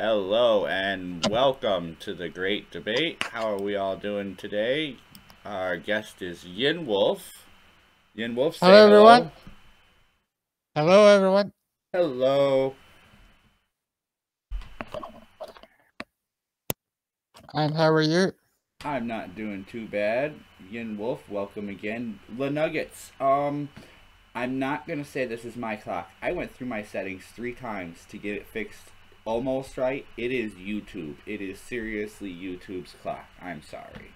Hello and welcome to the Great Debate. How are we all doing today? Our guest is Yin Wolf. Yin Wolf, say hello. Everyone. Hello, everyone. Hello. And how are you? I'm not doing too bad. Yin Wolf, welcome again. The Nuggets. I'm not gonna say this is my clock. I went through my settings 3 times to get it fixed almost right. It is YouTube. It is seriously YouTube's clock. I'm sorry.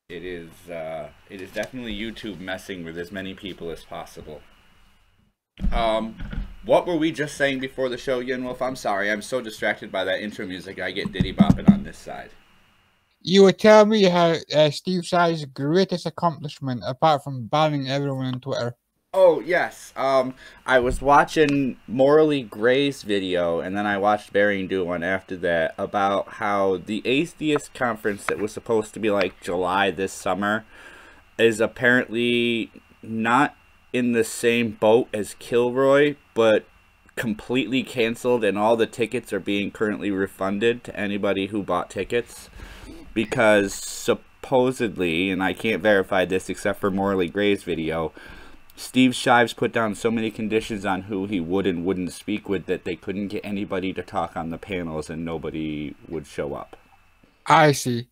It is definitely YouTube messing with as many people as possible. What were we just saying before the show, Yin Wolf? I'm sorry. I'm so distracted by that intro music. I get diddy bopping on this side. You would tell me how Steve Shive's greatest accomplishment, apart from banning everyone on Twitter. Oh, yes. I was watching Morally Gray's video, and then I watched Bearing do one after that, about how the Atheist Conference that was supposed to be like July this summer is apparently not in the same boat as Kilroy, but completely canceled, and all the tickets are being currently refunded to anybody who bought tickets. Because supposedly, and I can't verify this except for Morally Gray's video, Steve Shives put down so many conditions on who he would and wouldn't speak with that they couldn't get anybody to talk on the panels and nobody would show up. I see.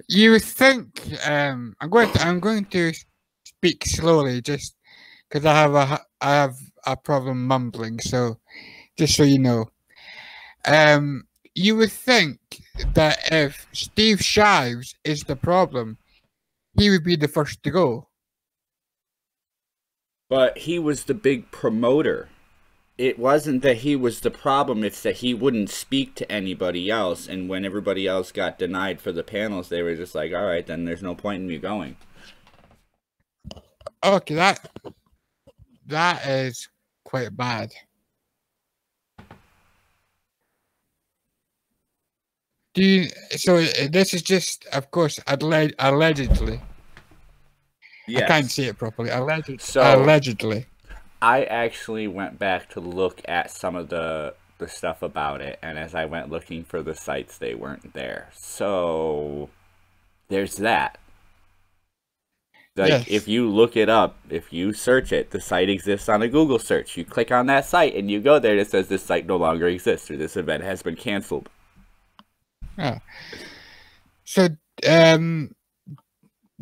You would think I'm going to speak slowly just because I have a problem mumbling, so just so you know. You would think that if Steve Shives is the problem, he would be the first to go. But he was the big promoter. It wasn't that he was the problem, it's that he wouldn't speak to anybody else, and when everybody else got denied for the panels, they were just like, alright, then there's no point in me going. Okay, that is quite bad. So this is just, of course, allegedly. Yes. I can't say it properly. Allegedly. I actually went back to look at some of the stuff about it, and as I went looking for the sites, they weren't there. So there's that. Like, yes. If you look it up, if you search it, the site exists on a Google search. You click on that site, and you go there, and it says this site no longer exists, or this event has been canceled. Oh. So,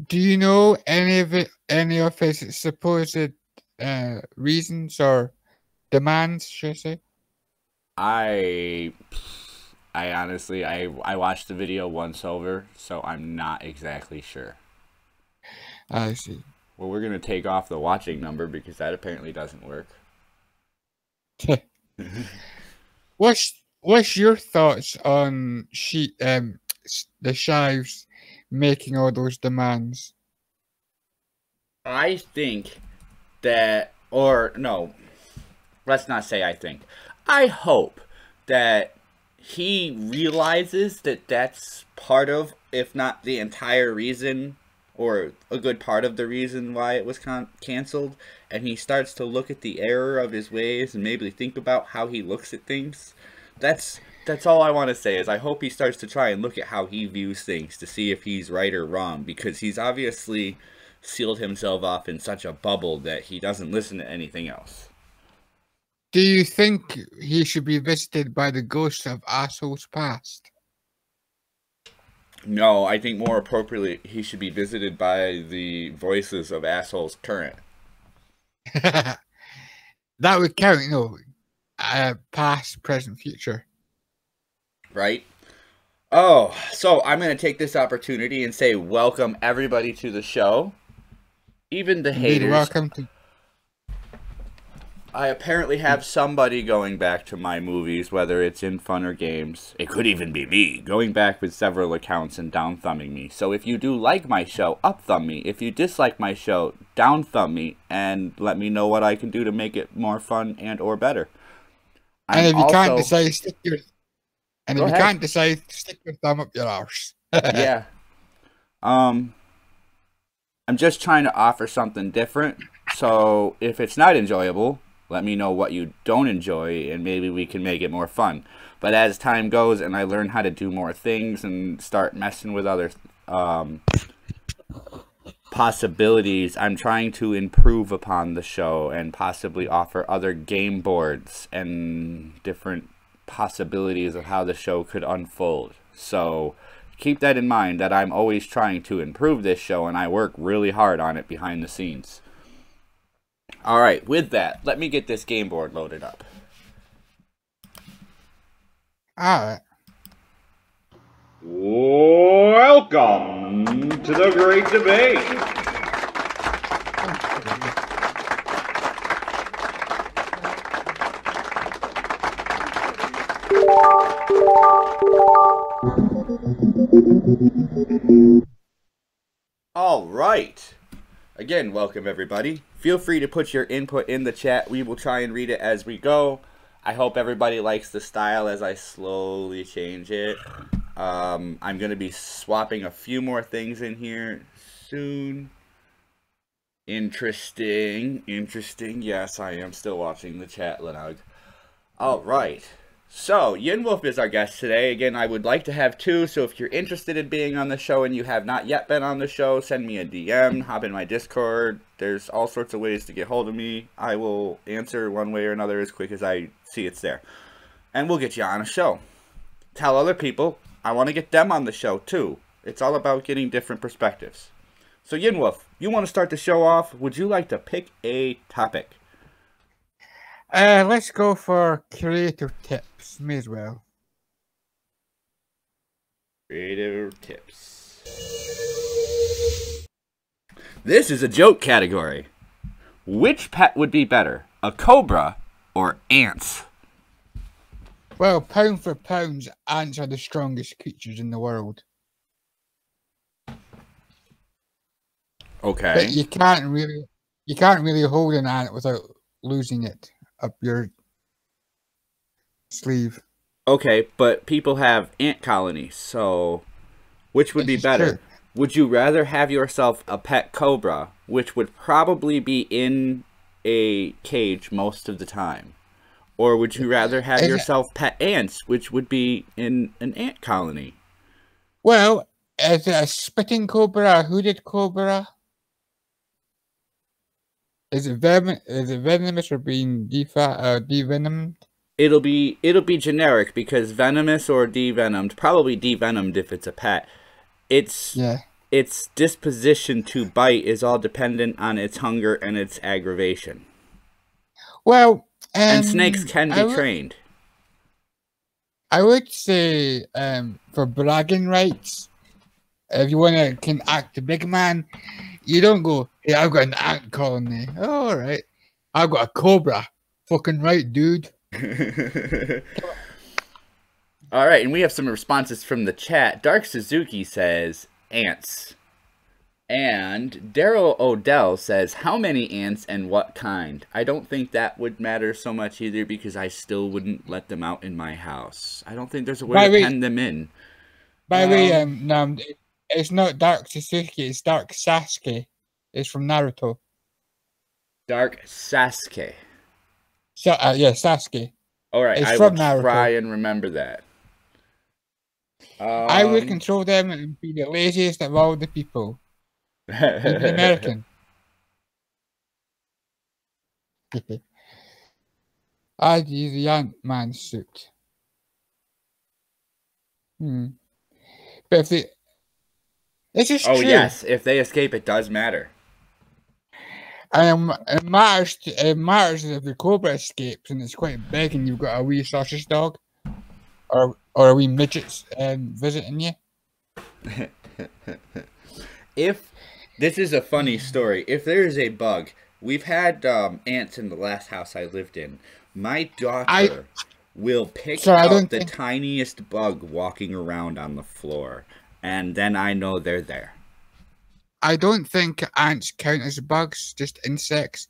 do you know any of his supposed reasons or demands, should I say? I honestly, I watched the video once over, so I'm not exactly sure. I see. Well, we're going to take off the watching number because that apparently doesn't work. What's your thoughts on the Shives making all those demands? I think that, or no, let's not say I think. I hope that he realizes that that's part of, if not the entire reason or a good part of the reason why it was canceled, and he starts to look at the error of his ways and maybe think about how he looks at things. That's all I want to say is I hope he starts to try and look at how he views things to see if he's right or wrong, because he's obviously sealed himself off in such a bubble that he doesn't listen to anything else. Do you think he should be visited by the ghosts of assholes past? No, I think more appropriately he should be visited by the voices of assholes current. That would count, past, present, future. Right? Oh, so I'm going to take this opportunity and say welcome everybody to the show. Even the haters. Welcome to... I apparently have somebody going back to my movies, whether it's in fun or games. It could even be me, going back with several accounts and down-thumbing me. So if you do like my show, up-thumb me. If you dislike my show, down-thumb me, and let me know what I can do to make it more fun and or better. And if you can't decide, stick your... And if you can't decide, stick your thumb up your arse. Yeah. I'm just trying to offer something different. So if it's not enjoyable, let me know what you don't enjoy, and maybe we can make it more fun. But as time goes and I learn how to do more things and start messing with other possibilities, I'm trying to improve upon the show and possibly offer other game boards and different possibilities of how the show could unfold. So keep that in mind, that I'm always trying to improve this show, and I work really hard on it behind the scenes. Alright, with that, let me get this game board loaded up. Alright. Welcome to the Great Debate. Alright. Again, welcome everybody. Feel free to put your input in the chat. We will try and read it as we go. I hope everybody likes the style as I slowly change it. I'm going to be swapping a few more things in here soon. Interesting. Yes, I am still watching the chat, Lenag. Alright. So, Yin Wolf is our guest today. Again, I would like to have two, so if you're interested in being on the show and you have not yet been on the show, send me a DM, hop in my Discord. There's all sorts of ways to get hold of me. I will answer one way or another as quick as I see it's there. And we'll get you on a show. Tell other people, I want to get them on the show too. It's all about getting different perspectives. So Yin Wolf, you want to start the show off? Would you like to pick a topic? Let's go for creative tips. May as well. Creative tips. This is a joke category. Which pet would be better, a cobra or ants? Well, pound for pound, ants are the strongest creatures in the world. Okay. But you can't really hold an ant without losing it up your sleeve. Okay, but people have ant colonies, so which would be better? True. Would you rather have yourself a pet cobra, which would probably be in a cage most of the time? Or would you rather have yourself pet ants, which would be in an ant colony? Well, is it a spitting cobra, a hooded cobra? Is it venomous or being devenomed? It'll be generic, because venomous or devenomed, probably devenomed if it's a pet. Its disposition to bite is all dependent on its hunger and its aggravation. Well, and snakes can be trained. I would say for bragging rights, if you can act a big man, you don't go, hey, I've got an ant colony. Oh, all right. I've got a cobra. Fucking right, dude. All right, and we have some responses from the chat. Dark Suzuki says ants. And Daryl Odell says, how many ants and what kind? I don't think that would matter so much either, because I still wouldn't let them out in my house. I don't think there's a way to pen them in. By the way, It's not Dark Sasuke, it's Dark Sasuke. It's from Naruto. Dark Sasuke. So, yeah, Sasuke. All right, It's I from will Naruto. try and remember that. I would control them and be the laziest of all the people. Even American. I'd use the Ant-Man suit. But if they... This is true. Oh, yes. If they escape, it does matter. It matters if the Cobra escapes and it's quite big and you've got a wee sausage dog. Or a wee midget visiting you. If this is a funny story, if there is a bug, we've had ants in the last house I lived in. My daughter will pick out the tiniest bug walking around on the floor, and then I know they're there. I don't think ants count as bugs, just insects.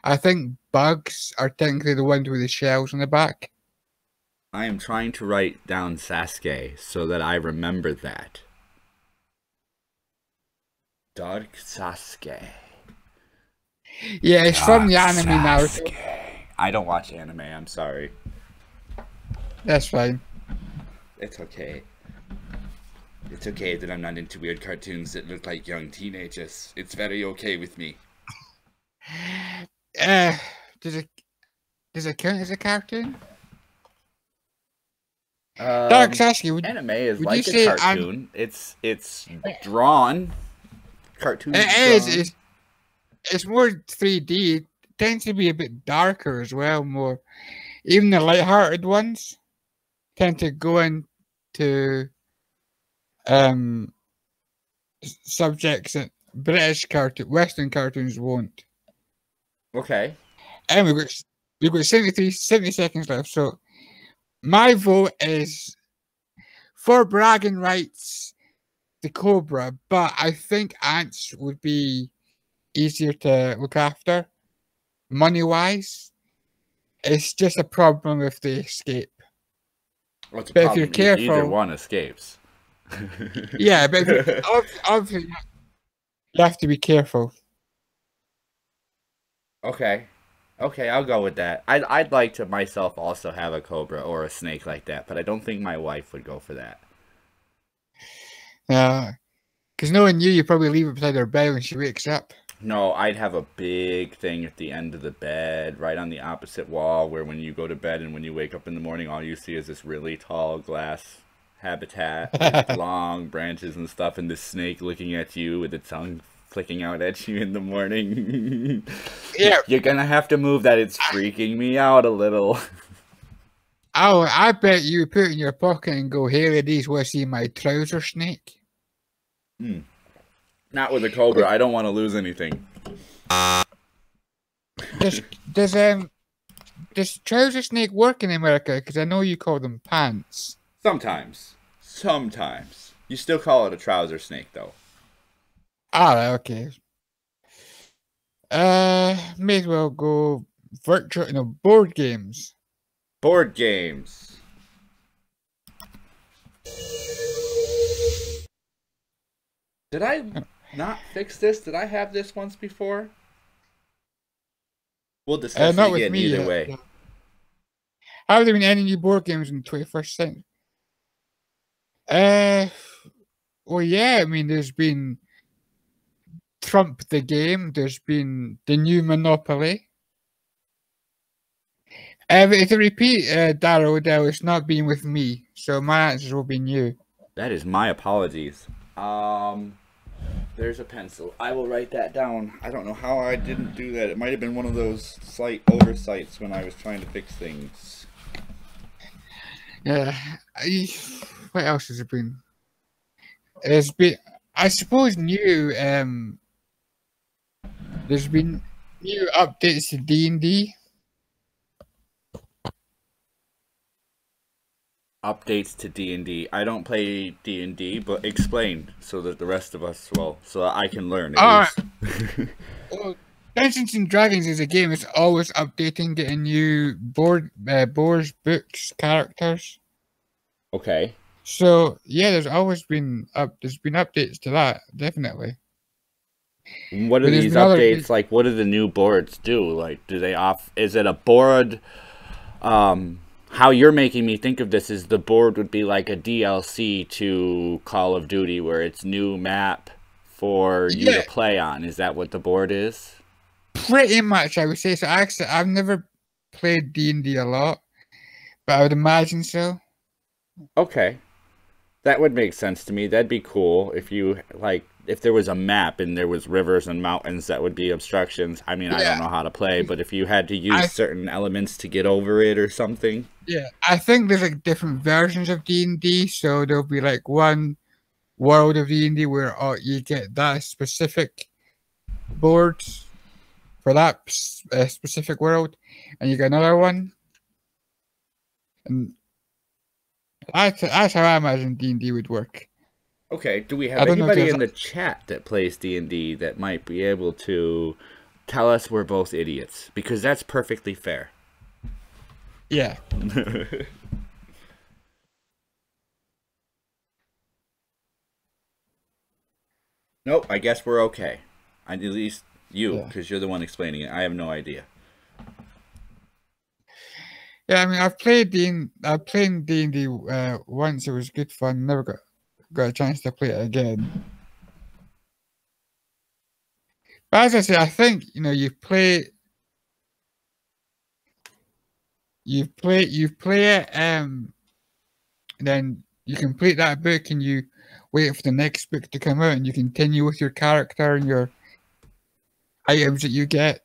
I think bugs are technically the ones with the shells on the back. I am trying to write down Sasuke so that I remember that. Dark Sasuke. Yeah, it's from the anime Naruto. I don't watch anime, I'm sorry. That's fine. It's okay. It's okay that I'm not into weird cartoons that look like young teenagers. It's very okay with me. Does it count as a cartoon? Dark Sasuke, anime is like a cartoon. It's drawn. Cartoon. It is. It's more 3D. It tends to be a bit darker as well. More, even the light-hearted ones tend to go into subjects that Western cartoons won't. Okay. And we've got 70 seconds left. So my vote is for bragging rights, the Cobra, but I think ants would be easier to look after, money-wise. It's just a problem if they escape. What's a but problem? If you're careful, either one escapes. Yeah, but obviously you have to be careful. Okay, I'll go with that. I'd like to myself also have a cobra or a snake like that, but I don't think my wife would go for that. Because knowing you probably leave it beside her bed when she wakes up. No, I'd have a big thing at the end of the bed, right on the opposite wall, where when you go to bed and when you wake up in the morning, all you see is this really tall glass habitat with long branches and stuff, and this snake looking at you with its tongue flicking out at you in the morning. Yeah. You're gonna have to move that. It's freaking me out a little. Oh, I bet you put it in your pocket and go, "Hey ladies, want to see my trouser snake?" Not with a cobra. I don't want to lose anything. Does trouser snake work in America? Because I know you call them pants. Sometimes. You still call it a trouser snake, though. Ah, okay. May as well go board games. Board games. Did I not fix this? Did I have this once before? We'll discuss it again either way. Have there been any new board games in the 21st century? Well, yeah, I mean, there's been Trump the Game, there's been the new Monopoly. To repeat, Darryl Odell, it's not been with me, so my answers will be new. That is my apologies. There's a pencil. I will write that down. I don't know how I didn't do that. It might have been one of those slight oversights when I was trying to fix things. Yeah. What else has it been? There's been, I suppose, new. There's been new updates to D&D. Updates to D&D. I don't play D&D, but explain so that the rest of us will, so that I can learn at least. Well, Dungeons and Dragons is a game that's always updating, getting new boards, books, characters. Okay. So yeah, there's been updates to that, definitely. What are But there's these been other updates like? What do the new boards do? Like, do they off? Is it a board? How you're making me think of this is the board would be like a DLC to Call of Duty, where it's new map for you to yeah, play on. Is that what the board is? pretty much I would say so. Actually, I've never played D&D a lot, but I would imagine so. Okay. That would make sense to me. That'd be cool if you like if there was a map and there was rivers and mountains that would be obstructions. I mean, I don't Yeah, know how to play, but if you had to use I certain elements to get over it or something. yeah, I think there's like different versions of D&D. So there'll be like one world of D&D where you get that specific board for that specific world, and you get another one, and that's how I imagine D&D would work. Okay, do we I have don't know if anybody there's in the chat that plays D&D that might be able to tell us we're both idiots? Because that's perfectly fair. yeah. Nope, I guess we're okay. At least you, Yeah. because you're the one explaining it. I have no idea. Yeah, I mean, I've played D&D once. It was good fun. Never got a chance to play it again. But as I say, I think you play it, and then you complete that book, and you wait for the next book to come out, and you continue with your character and your items that you get.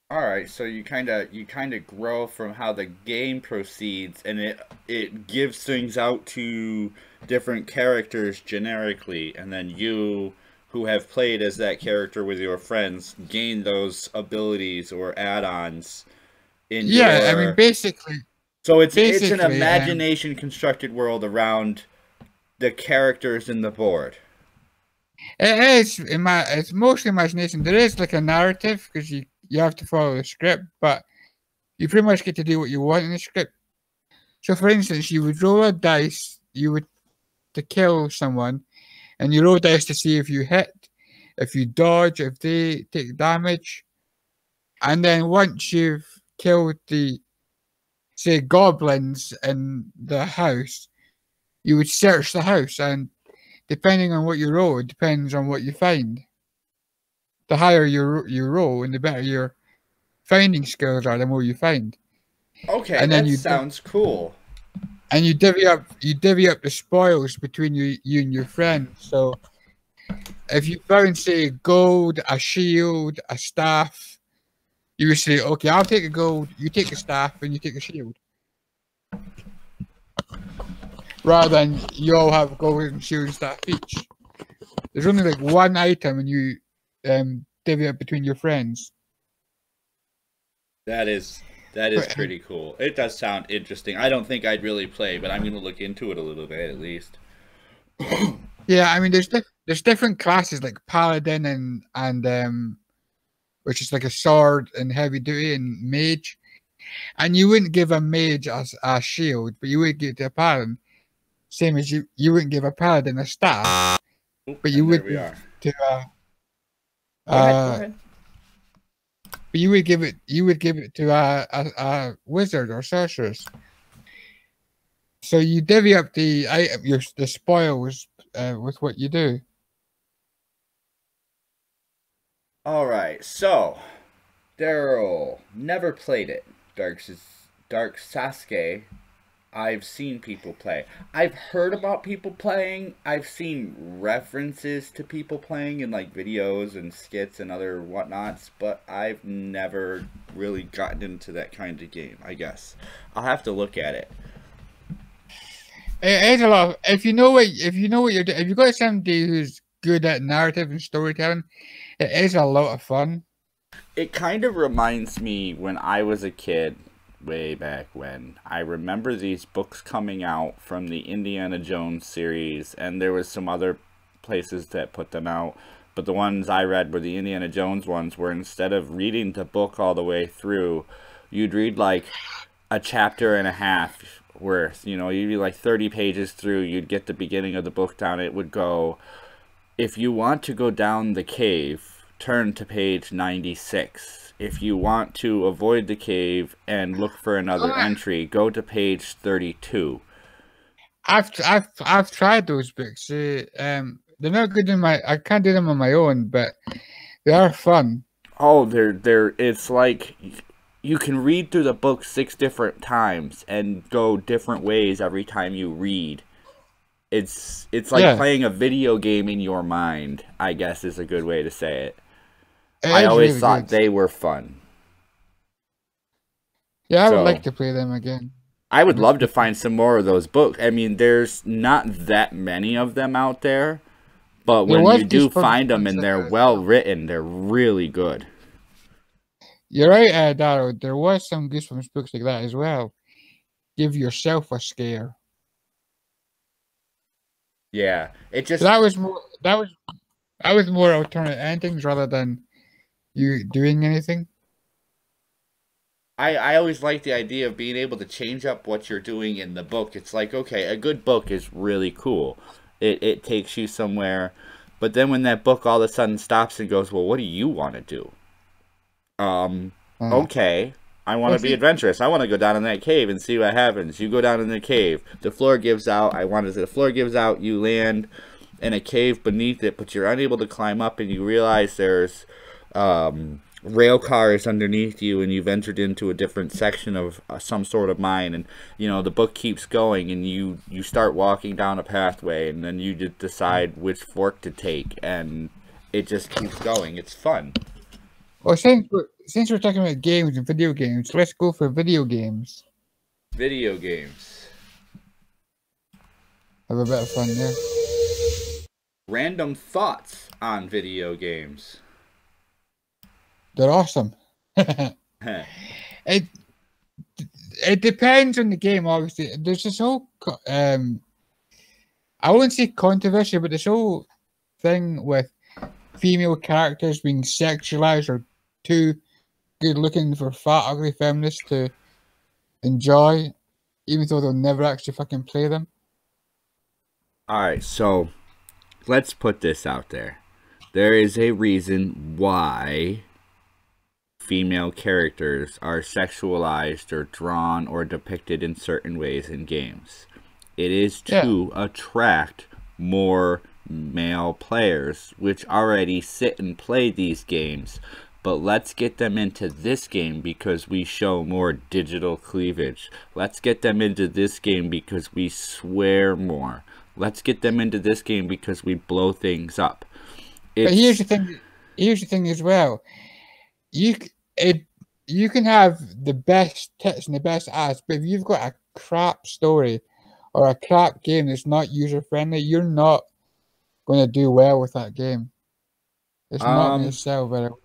All right, so you kind of grow from how the game proceeds, and it gives things out to different characters generically, and then you, who have played as that character with your friends, gain those abilities or add-ons in Yeah, I mean, your. basically, So it's an basically, imagination constructed world around the characters in the board. it's mostly imagination. There is like a narrative because you have to follow the script, but you pretty much get to do what you want in the script. So, for instance, you would roll a dice, you would to kill someone, and you roll dice to see if you hit, if you dodge, if they take damage, and then once you've killed the say goblins in the house, you would search the house, and depending on what you roll, it depends on what you find. The higher you roll, and the better your finding skills are, the more you find. Okay, And then that sounds cool. and you divvy up the spoils between you and your friends. So if you found say gold, a shield, a staff, you would say, okay, I'll take a gold, you take a staff, and you take a shield. Rather than you all have gold and shield and staff each. There's only like one item, and you divvy up between your friends. That is pretty cool. It does sound interesting. I don't think I'd really play, but I'm going to look into it a little bit at least. Yeah, I mean, there's different classes like paladin and which is like a sword and heavy duty, and mage. And you wouldn't give a mage a shield, but you would give to a paladin. Same as you wouldn't give a paladin a staff, but you And would there we give are. to Go ahead. but you would give it to a wizard or sorceress. So you divvy up the item, the spoils with what you do. All right, so Daryl never played it. Dark Sasuke. I've seen people play. I've heard about people playing. I've seen references to people playing in like videos and skits and other whatnots, but I've never really gotten into that kind of game. I guess I'll have to look at it. It is a lot. If you know what you're doing, if you've got somebody who's good at narrative and storytelling, it is a lot of fun. It kind of reminds me when I was a kid, way back when. I remember these books coming out from the Indiana Jones series, and there was some other places that put them out. But the ones I read were the Indiana Jones ones, where instead of reading the book all the way through, you'd read like a chapter and a half where, you know, you'd be like 30 pages through, you'd get the beginning of the book down. It would go, if you want to go down the cave, turn to page 96. If you want to avoid the cave and look for another entry, go to page 32. I've tried those books. They're not good in my. I can't do them on my own, but they are fun. Oh, they're. It's like you can read through the book 6 different times and go different ways every time you read. It's like playing a video game in your mind, I guess is a good way to say it. I always really thought they were fun. Yeah, I would like to play them again. I would love to find some more of those books. I mean, there's not that many of them out there, but when you do find them and they're well written, they're really good. You're right, Darrow. There was some Goosebumps books like that as well. Give yourself a scare. Yeah, it just that was more alternate endings rather than you doing anything. I always like the idea of being able to change up what you're doing in the book. It's like, okay, a good book is really cool. It takes you somewhere. But then when that book all of a sudden stops and goes, well, what do you want to do? Okay, I want to be adventurous. I want to go down in that cave and see what happens. You go down in the cave. The floor gives out. The floor gives out. You land in a cave beneath it, but you're unable to climb up, and you realize there's rail cars underneath you, and you've entered into a different section of some sort of mine, and you know the book keeps going, and you start walking down a pathway, and then you just decide which fork to take, and it just keeps going. It's fun. Well, since we're talking about games and video games, let's go for video games. Video games. Have a bit of fun there. Random thoughts on video games. They're awesome. It depends on the game, obviously. There's this whole I wouldn't say controversy, but this whole thing with female characters being sexualized or too good looking for fat, ugly feminists to enjoy, even though they'll never actually fucking play them. Alright, so let's put this out there. There is a reason why female characters are sexualized or drawn or depicted in certain ways in games. It is to attract more male players, which already sit and play these games. But let's get them into this game because we show more digital cleavage. Let's get them into this game because we swear more. Let's get them into this game because we blow things up. But here's the thing. Here's the thing as well. You can have the best tits and the best ass, but if you've got a crap story or a crap game that's not user friendly, you're not going to do well with that game. It's not going to sell very well.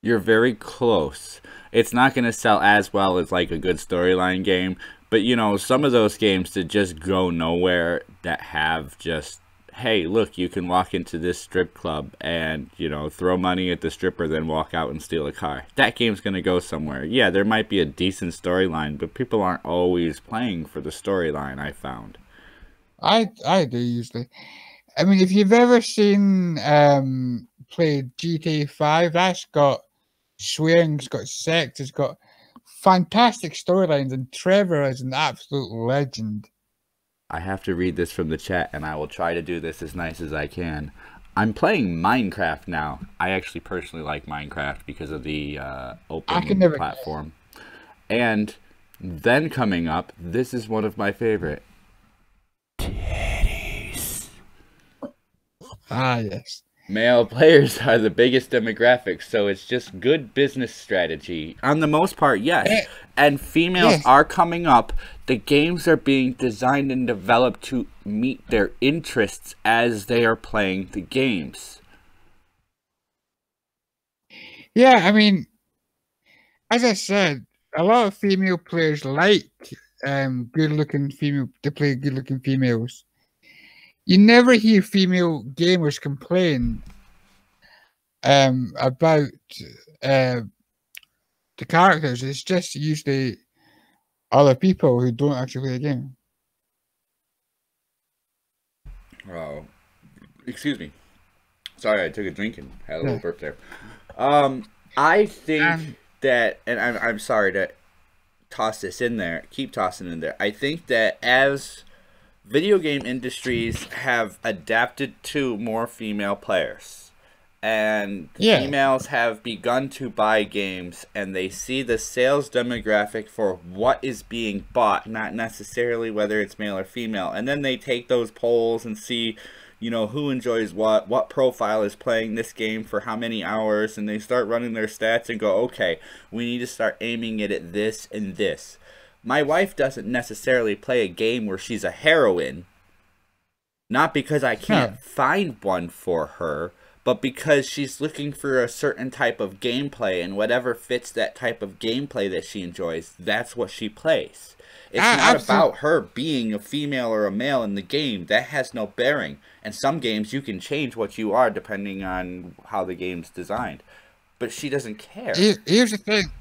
You're very close. It's not going to sell as well as like a good storyline game, but you know, some of those games that just go nowhere, that have just, hey, look, you can walk into this strip club and, you know, throw money at the stripper, then walk out and steal a car. That game's going to go somewhere. Yeah, there might be a decent storyline, but people aren't always playing for the storyline, I found. I do usually. I mean, if you've ever seen played GTA 5, that's got swearing, it's got sex, it's got fantastic storylines, and Trevor is an absolute legend. I have to read this from the chat, and I will try to do this as nice as I can. I'm playing Minecraft now. I actually personally like Minecraft because of the open platform. And then coming up, this is one of my favorite. Titties. Ah, yes. Male players are the biggest demographic, so it's just good business strategy. On the most part, yes. And females are coming up. The games are being designed and developed to meet their interests as they are playing the games. Yeah, I mean, as I said, a lot of female players like good-looking female to play good-looking females. You never hear female gamers complain about the characters. It's just usually other people who don't actually play the game. Oh, excuse me. Sorry, I took a drink and had a little Yeah. burp there. I think that, and I'm sorry to toss this in there, keep tossing in there. I think that as video game industries have adapted to more female players, and Yeah. females have begun to buy games, and they see the sales demographic for what is being bought, not necessarily whether it's male or female, and then they take those polls and see, you know, who enjoys what profile is playing this game for how many hours, and they start running their stats and go, okay, we need to start aiming it at this and this. My wife doesn't necessarily play a game where she's a heroine, not because I can't find one for her, but because she's looking for a certain type of gameplay, and whatever fits that type of gameplay that she enjoys, that's what she plays. It's not about her being a female or a male in the game. That has no bearing. And some games you can change what you are depending on how the game's designed. But she doesn't care. Here's the thing.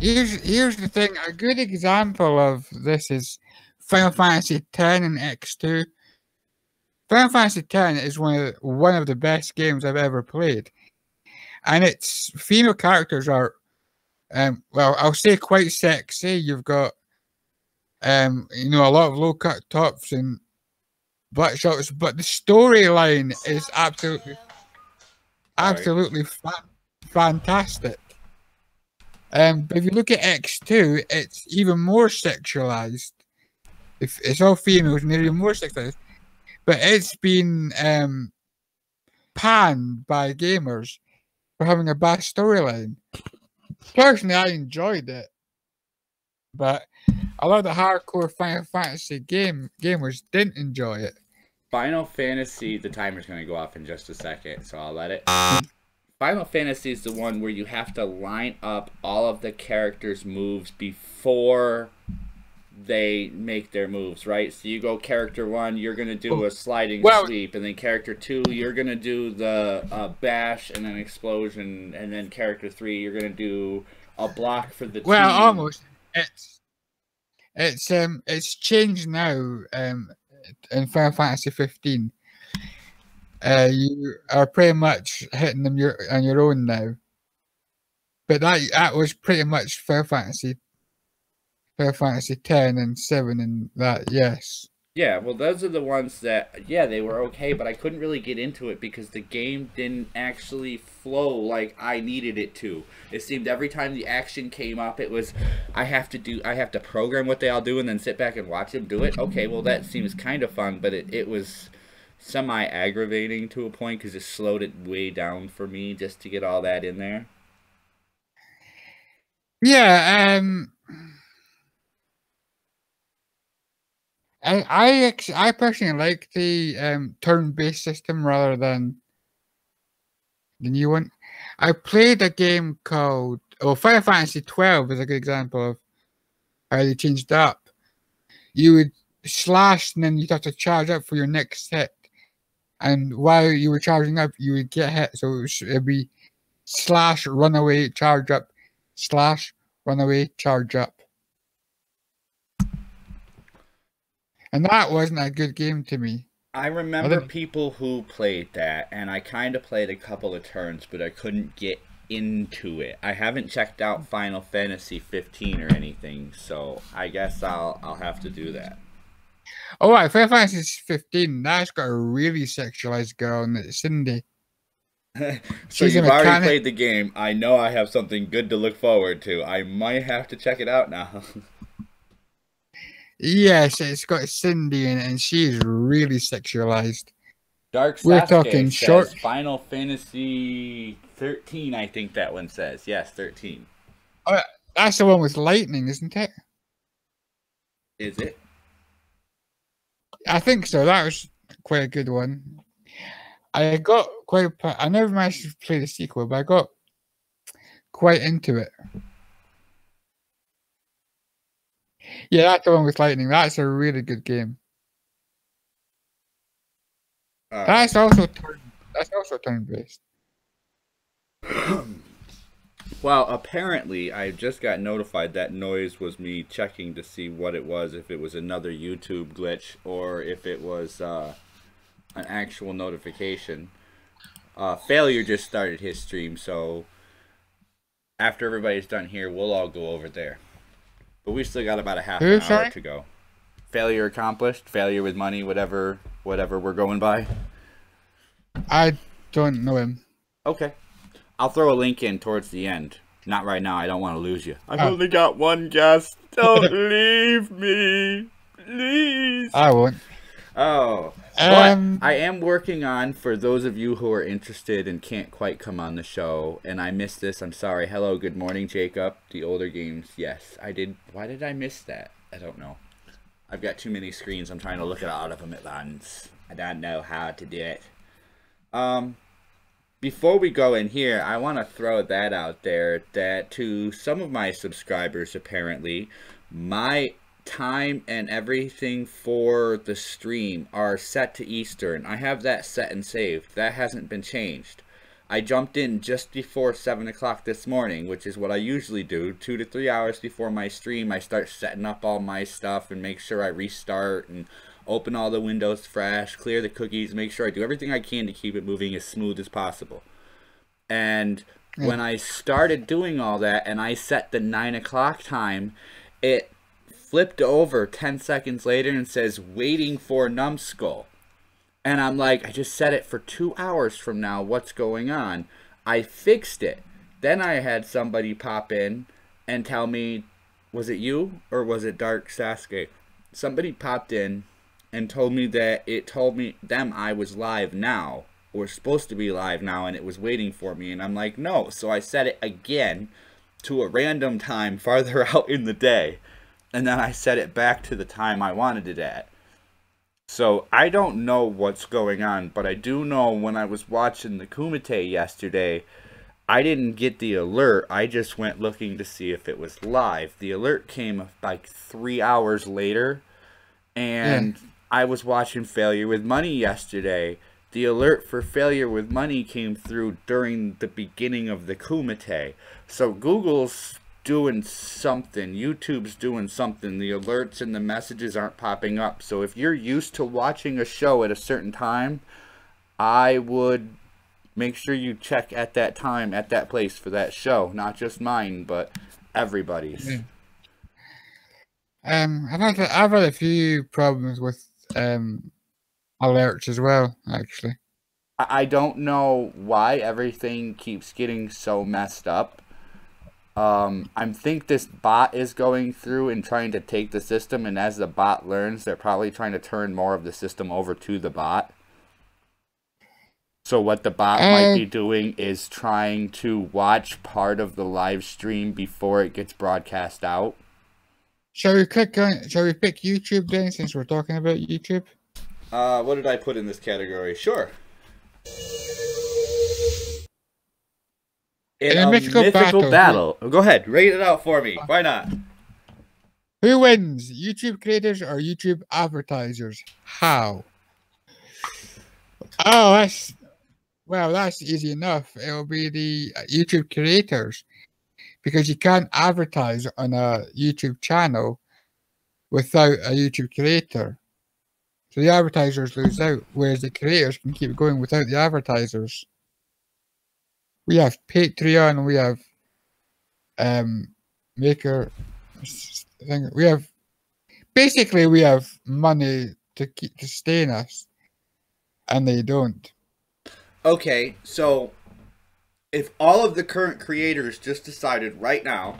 Here's the thing. A good example of this is Final Fantasy X and X2. Final Fantasy X is one of the best games I've ever played, and its female characters are, well, I'll say quite sexy. You've got, you know, a lot of low cut tops and butt shots, but the storyline is absolutely fantastic. But if you look at X2, it's even more sexualized. If it's all females, and they're even more sexualized. But it's been panned by gamers for having a bad storyline. Personally, I enjoyed it, but a lot of the hardcore Final Fantasy gamers didn't enjoy it. Final Fantasy, the timer's going to go off in just a second, so I'll let it. Final Fantasy is the one where you have to line up all of the characters' moves before they make their moves, right? So you go character 1, you're going to do a sliding sweep, and then character 2, you're going to do the bash and then explosion, and then character 3, you're going to do a block for the team. Well, almost. It's changed now in Final Fantasy 15. You are pretty much hitting them on your own now. But that was pretty much Final Fantasy X and 7 and that, yes. Yeah, well, those are the ones that, yeah, they were okay, but I couldn't really get into it because the game didn't actually flow like I needed it to. It seemed every time the action came up, it was, I have to program what they all do and then sit back and watch them do it. Okay, well, that seems kind of fun, but it was semi-aggravating to a point because it slowed it way down for me just to get all that in there. Yeah, I personally like the turn-based system rather than the new one. I played a game called Final Fantasy 12 is a good example of how they changed up. You would slash and then you'd have to charge up for your next hit, and while you were charging up, you would get hit. So it'd be slash, run away, charge up, slash, run away, charge up. And that wasn't a good game to me. I remember people who played that, and I kind of played a couple of turns, but I couldn't get into it. I haven't checked out Final Fantasy 15 or anything, so I guess I'll have to do that. Oh, right, Final Fantasy 15, that's got a really sexualized girl in it, Cindy. So you've already played the game. I know I have something good to look forward to. I might have to check it out now. Yes, it's got Cindy in it, and she's really sexualized. Dark Sasuke We're talking short. Final Fantasy 13, I think that one says. Yes, 13. Oh, that's the one with lightning, isn't it? Is it? I think so. That was quite a good one. I never managed to play the sequel, but I got quite into it. Yeah, that's the one with lightning. That's a really good game. That's also turn-based. Well, apparently, I just got notified that noise was me checking to see what it was, if it was another YouTube glitch or if it was an actual notification. Failure just started his stream, so after everybody's done here, we'll all go over there. But we still got about a half an hour to go. Failure accomplished, failure with money, whatever we're going by. I don't know him. Okay. I'll throw a link in towards the end. Not right now, I don't want to lose you. I've only got one guest. Don't leave me. Please. I won't. Oh. But I am working on, for those of you who are interested and can't quite come on the show, and I missed this, I'm sorry. Hello, good morning, Jacob. The older games, yes, I did. Why did I miss that? I don't know. I've got too many screens. I'm trying to look at all of them at once. I don't know how to do it. Before we go in here, I want to throw that out there that to some of my subscribers, apparently, my time and everything for the stream are set to Eastern. I have that set and saved. That hasn't been changed. I jumped in just before 7 o'clock this morning, which is what I usually do. 2 to 3 hours before my stream, I start setting up all my stuff and make sure I restart and open all the windows fresh, clear the cookies, make sure I do everything I can to keep it moving as smooth as possible. And when I started doing all that and I set the 9 o'clock time, it flipped over 10 seconds later and says, waiting for NumbedSkull. And I'm like, I just set it for 2 hours from now. What's going on? I fixed it. Then I had somebody pop in and tell me, was it you or was it Dark Sasuke? Somebody popped in and told me that it told me them I was live now, or supposed to be live now, and it was waiting for me. And I'm like, no. So I set it again to a random time farther out in the day, and then I set it back to the time I wanted it at. So I don't know what's going on, but I do know when I was watching the Kumite yesterday, I didn't get the alert. I just went looking to see if it was live. The alert came like 3 hours later, and I was watching Failure with Money yesterday. The alert for Failure with Money came through during the beginning of the Kumite. So Google's doing something. YouTube's doing something. The alerts and the messages aren't popping up. So if you're used to watching a show at a certain time, I would make sure you check at that time, at that place for that show. Not just mine, but everybody's. I've had a few problems with alerts as well, actually. I don't know why everything keeps getting so messed up. I think this bot is going through and trying to take the system, and as the bot learns, they're probably trying to turn more of the system over to the bot. So what the bot might be doing is trying to watch part of the live stream before it gets broadcast out. Shall we pick YouTube then, since we're talking about YouTube? What did I put in this category? Sure. In a mythical battle. Go ahead, rate it out for me. Why not? Who wins, YouTube creators or YouTube advertisers? How? Oh, that's easy enough. It'll be the YouTube creators, because you can't advertise on a YouTube channel without a YouTube creator. So the advertisers lose out, whereas the creators can keep going without the advertisers. We have Patreon, we have Maker thing. We have money to sustain us, and they don't. Okay, so if all of the current creators just decided right now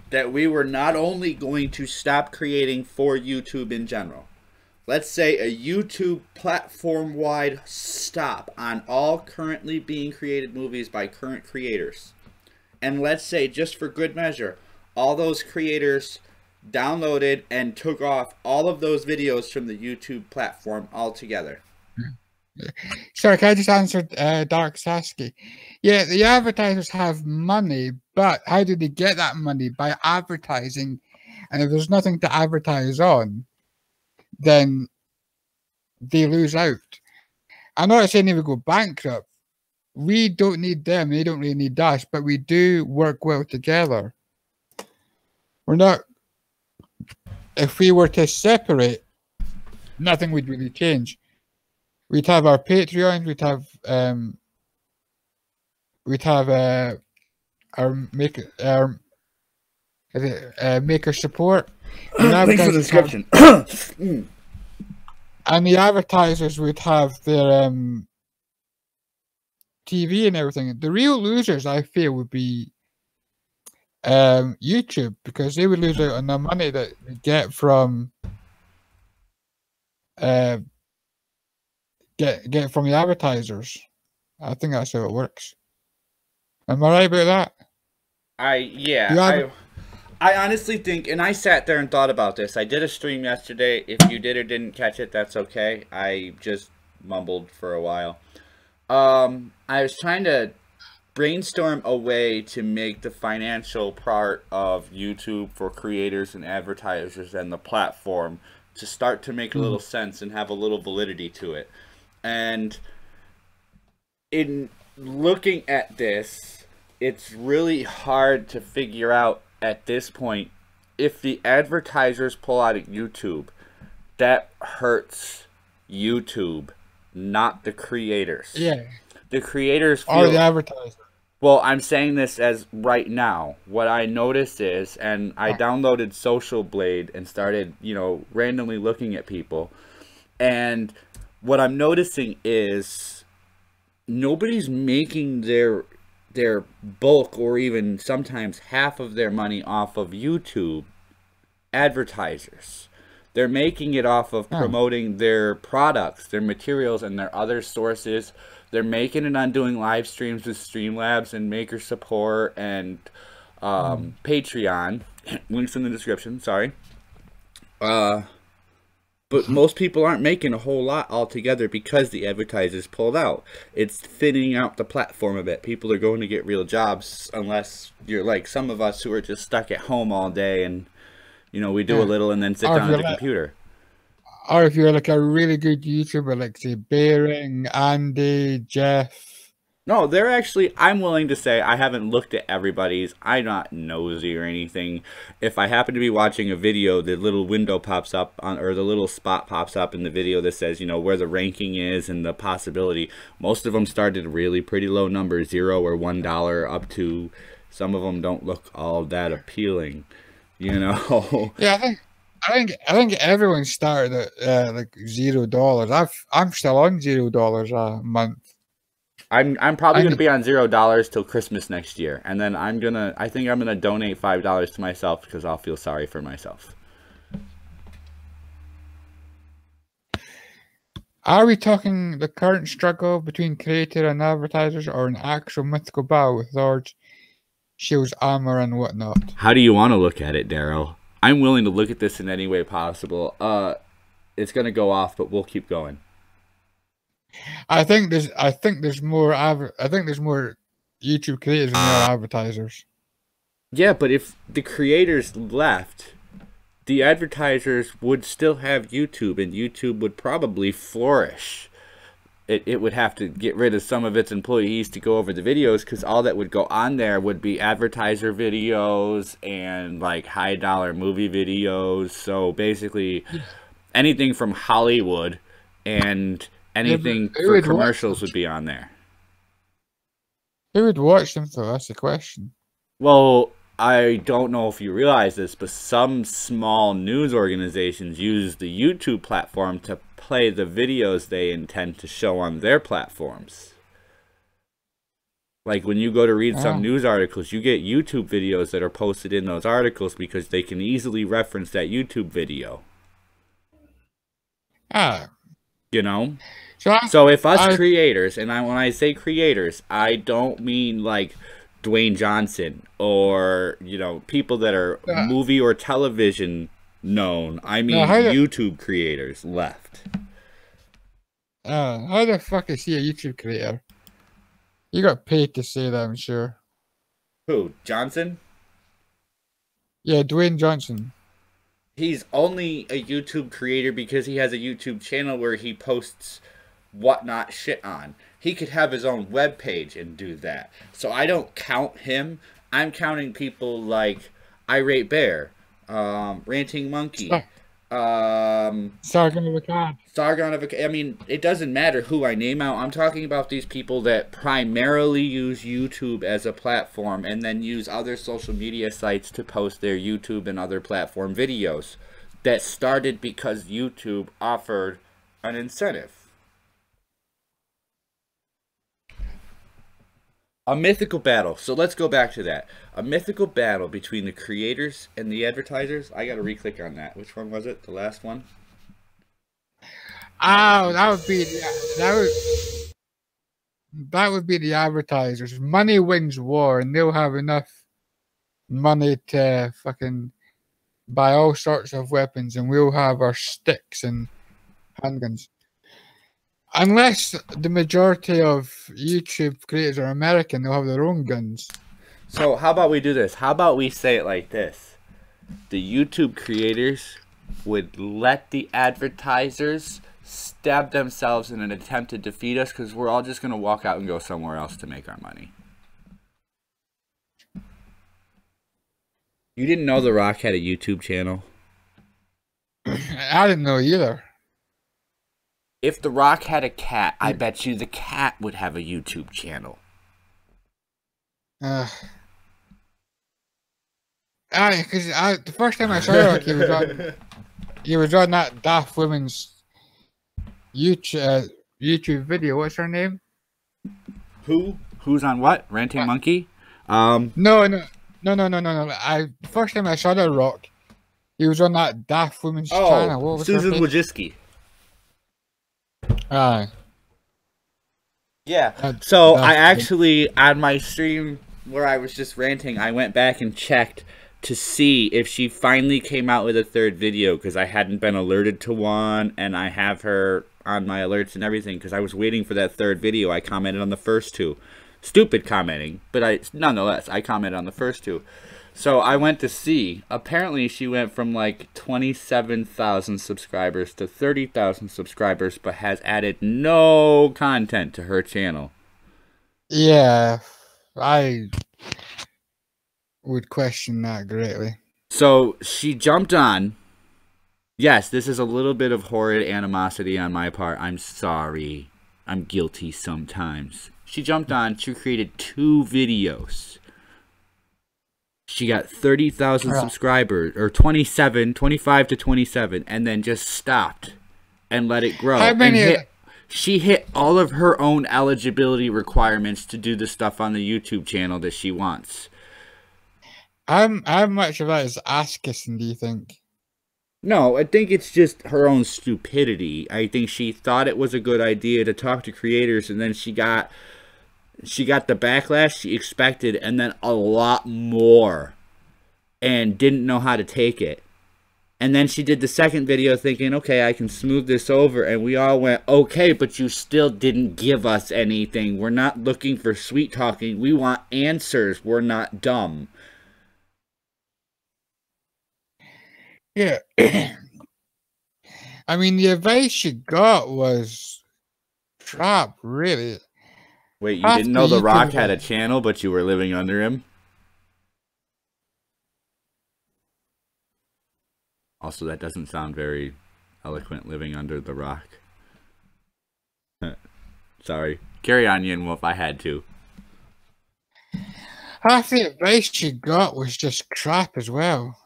that we were not only going to stop creating for YouTube in general, let's say a YouTube platform-wide stop on all currently being created movies by current creators, and let's say, just for good measure, all those creators downloaded and took off all of those videos from the YouTube platform altogether. Sorry, can I just answer Dark Sasuke? Yeah, the advertisers have money, but how do they get that money? By advertising. And if there's nothing to advertise on, then they lose out. I'm not saying they would go bankrupt, we don't need them. They don't really need us, but we do work well together. We're not. If we were to separate, nothing would really change. We'd have our Patreons. We'd have maker support. Thanks for the description. And the advertisers would have their TV and everything. The real losers, I feel, would be YouTube, because they would lose out on the money that they get from get from the advertisers. I think that's how it works. Am I right about that? I honestly think, and I sat there and thought about this. I did a stream yesterday. If you did or didn't catch it, that's okay. I just mumbled for a while. I was trying to brainstorm a way to make the financial part of YouTube for creators and advertisers and the platform to start to make a little sense and have a little validity to it. And in looking at this, it's really hard to figure out at this point, if the advertisers pull out of YouTube, that hurts YouTube, not the creators. Yeah. The creators feel... Or the advertiser. Well, I'm saying this as right now. What I noticed is, and I downloaded Social Blade and started, randomly looking at people. And what I'm noticing is nobody's making their bulk or even sometimes half of their money off of YouTube advertisers. They're making it off of promoting their products, their materials, and their other sources. They're making it on doing live streams with Streamlabs and Maker Support and Patreon. Links in the description, sorry. But most people aren't making a whole lot altogether because the advertisers pulled out. It's thinning out the platform a bit. People are going to get real jobs unless you're like some of us who are just stuck at home all day and, we do a little and then sit down at the computer. Or if you're like a really good YouTuber, like say Bearing, Andy, Jeff. No, they're actually, I'm willing to say, I haven't looked at everybody's. I'm not nosy or anything. If I happen to be watching a video, the little window pops up, or the little spot pops up in the video that says, where the ranking is and the possibility. Most of them started really pretty low numbers, $0 or $1 up to, some of them don't look all that appealing, Yeah, I think everyone started at like $0. I'm still on $0 a month. I'm probably gonna be on $0 till Christmas next year, and then I think I'm gonna donate $5 to myself because I'll feel sorry for myself. Are we talking the current struggle between creator and advertisers, or an actual mythical battle with swords, shields, armor, and whatnot? How do you want to look at it, Daryl? I'm willing to look at this in any way possible. It's gonna go off, but we'll keep going. I think there's more YouTube creators than there are advertisers. Yeah, but if the creators left, the advertisers would still have YouTube, and YouTube would probably flourish. It would have to get rid of some of its employees to go over the videos, because all that would go on there would be advertiser videos and like high dollar movie videos. So basically anything from Hollywood and anything for commercials would be on there. Who would watch them though? That's the question. Well, I don't know if you realize this, but some small news organizations use the YouTube platform to play the videos they intend to show on their platforms. Like when you go to read some news articles, you get YouTube videos that are posted in those articles because they can easily reference that YouTube video. So if us creators, and when I say creators, I don't mean like Dwayne Johnson or people that are movie or television known. I mean YouTube creators left. How the fuck is he a YouTube creator? You got paid to say that, I'm sure. Who, Johnson? Yeah, Dwayne Johnson. He's only a YouTube creator because he has a YouTube channel where he posts whatnot shit on. He could have his own web page and do that. So I don't count him. I'm counting people like Irate Bear, Ranting Monkey, Sargon of Akkad. Sargon of Akkad. I mean, it doesn't matter who I name out. I'm talking about these people that primarily use YouTube as a platform and then use other social media sites to post their YouTube and other platform videos. That started because YouTube offered an incentive. A mythical battle. So let's go back to that. A mythical battle between the creators and the advertisers. I gotta re-click on that. Which one was it? The last one? Oh, that would be the advertisers. Money wins war, and they'll have enough money to fucking buy all sorts of weapons, and we'll have our sticks and handguns. Unless the majority of YouTube creators are American, they'll have their own guns. So how about we do this? How about we say it like this? The YouTube creators would let the advertisers stab themselves in an attempt to defeat us because we're all just going to walk out and go somewhere else to make our money. You didn't know The Rock had a YouTube channel? I didn't know either. If The Rock had a cat, I bet you the cat would have a YouTube channel. Because the first time I saw Rock, he was on that daft woman's YouTube video. What's her name? Who? Who's on what? Ranting Monkey? No. The first time I saw The Rock, he was on that daft woman's channel. What was Susan her name? Wojcicki. Yeah. So I actually, on my stream where I was just ranting, I went back and checked to see if she finally came out with a third video because I hadn't been alerted to one, and I have her on my alerts and everything because I was waiting for that third video. I commented on the first two. Stupid commenting, but nonetheless, I commented on the first two. So I went to see. Apparently, she went from like 27,000 subscribers to 30,000 subscribers, but has added no content to her channel. Yeah, I would question that greatly. So she jumped on. Yes, this is a little bit of horrid animosity on my part. I'm sorry. I'm guilty sometimes. She jumped on. She created 2 videos. She got 30,000 subscribers, or 25 to 27, and then just stopped and let it grow. How many? She hit all of her own eligibility requirements to do the stuff on the YouTube channel that she wants. How much of that is ass kissing, do you think? No, I think it's just her own stupidity. I think she thought it was a good idea to talk to creators, and then she got the backlash she expected and then a lot more and didn't know how to take it. And then she did the second video thinking, okay, I can smooth this over. And we all went, okay, but you still didn't give us anything. We're not looking for sweet talking. We want answers. We're not dumb. Yeah. I mean, the advice she got was crap, really. Wait, you didn't know The Rock had a channel, but you were living under him? Also, that doesn't sound very eloquent, living under The Rock. Sorry. Carry on, Yin Wolf, I had to. Half the advice she got was just crap as well.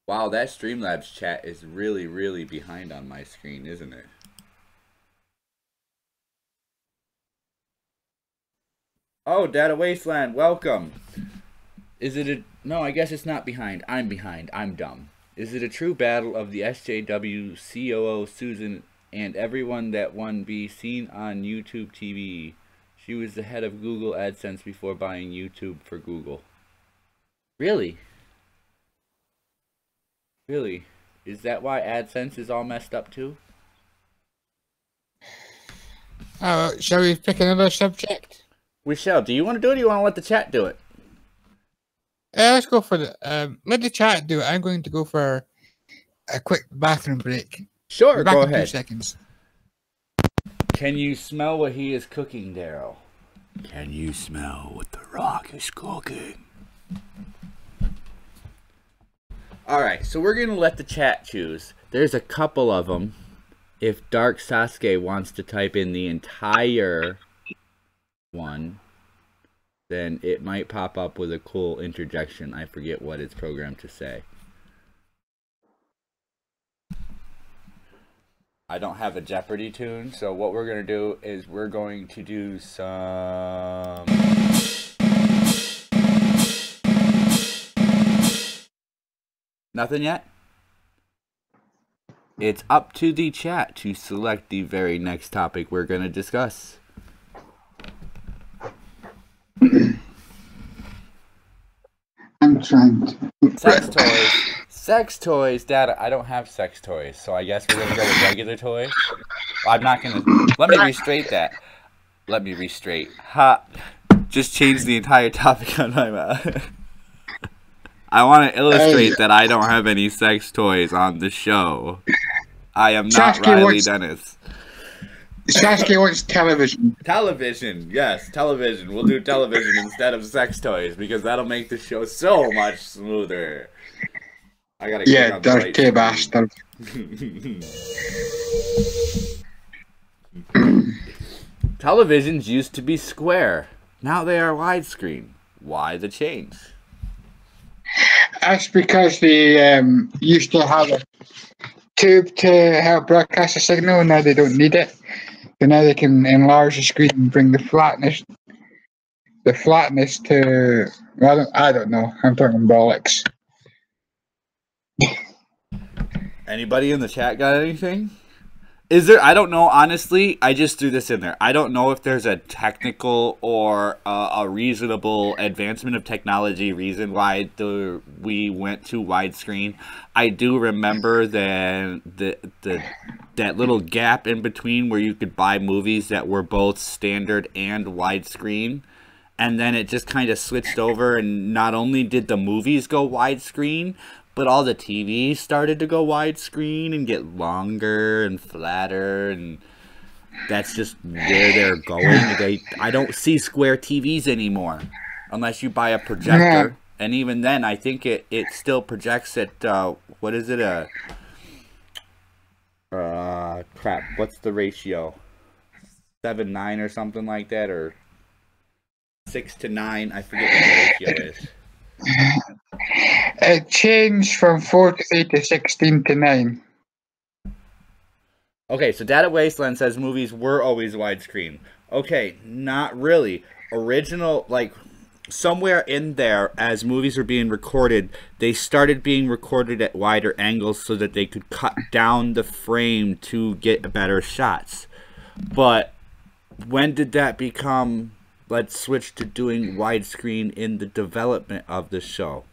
Wow, that Streamlabs chat is really, really behind on my screen, isn't it? Oh, Data Wasteland, welcome. Is it a... No, I guess it's not behind. I'm behind. I'm dumb. Is it a true battle of the SJW, COO, Susan, and everyone that won be seen on YouTube TV? She was the head of Google AdSense before buying YouTube for Google. Really? Really? Is that why AdSense is all messed up too? Shall we pick another subject? We shall. Do you want to do it or do you want to let the chat do it? Let's go for the. Let the chat do it. I'm going to go for a quick bathroom break. Sure, Be back go in 2 ahead. seconds. Can you smell what he is cooking, Daryl? Can you smell what the Rock is cooking? Alright, so we're going to let the chat choose. There's a couple of them. If Dark Sasuke wants to type in the entire one, then it might pop up with a cool interjection. I forget what it's programmed to say. I don't have a Jeopardy tune, so what we're going to do is we're going to do some... Nothing yet? It's up to the chat to select the very next topic we're going to discuss. I'm trying to... Sex toys. Sex toys, Dad. I don't have sex toys, so I guess we're going to go with regular toys. I'm not going to... Let me restraight that. Let me restraight. Ha! Just change the entire topic on my mouth. I want to illustrate that I don't have any sex toys on the show. I am not Riley Dennis. Sasuke wants television. Television, yes, television. We'll do television instead of sex toys because that'll make the show so much smoother. I gotta click on the right dirty bastard. Televisions used to be square. Now they are widescreen. Why the change? That's because they used to have a tube to help broadcast a signal, and now they don't need it. So now they can enlarge the screen and bring the flatness to. Well, I don't know. I'm talking bollocks. Anybody in the chat got anything? Is there? I don't know. Honestly, I just threw this in there. I don't know if there's a technical or a reasonable advancement of technology reason why we went to widescreen. I do remember that little gap in between where you could buy movies that were both standard and widescreen. And then it just kind of switched over, and not only did the movies go widescreen, but all the TVs started to go widescreen and get longer and flatter, and that's just where they're going. I don't see square TVs anymore, unless you buy a projector. Yeah. And even then, I think it still projects at, what is it, crap, what's the ratio? 7:9 or something like that, or 6:9, I forget what the ratio is. It changed from 4:3 to 16:9. Okay, so Data Wasteland says movies were always widescreen. Okay, not really. Original, like, somewhere in there, as movies were being recorded, they started being recorded at wider angles so that they could cut down the frame to get better shots. But when did that become, let's switch to doing widescreen in the development of the show?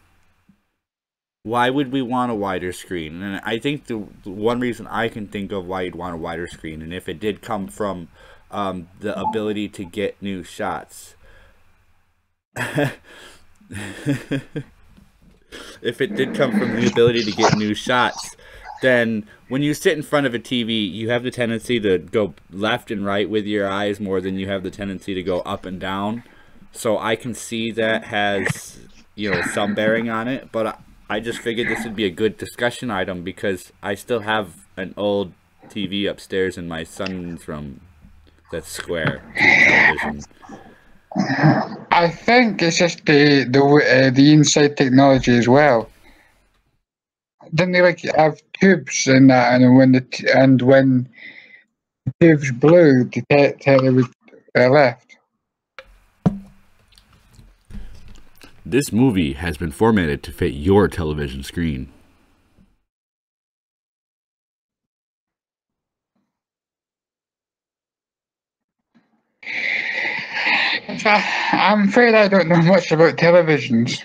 Why would we want a wider screen? And I think the one reason I can think of why you'd want a wider screen, and if it did come from the ability to get new shots. If it did come from the ability to get new shots, then when you sit in front of a TV, you have the tendency to go left and right with your eyes more than you have the tendency to go up and down. So I can see that has, some bearing on it, but I just figured this would be a good discussion item because I still have an old TV upstairs in my son's room that's square television. I think it's just the inside technology as well. Didn't they have tubes in that, and when the tubes blew, the telly was left. This movie has been formatted to fit your television screen. I'm afraid I don't know much about televisions.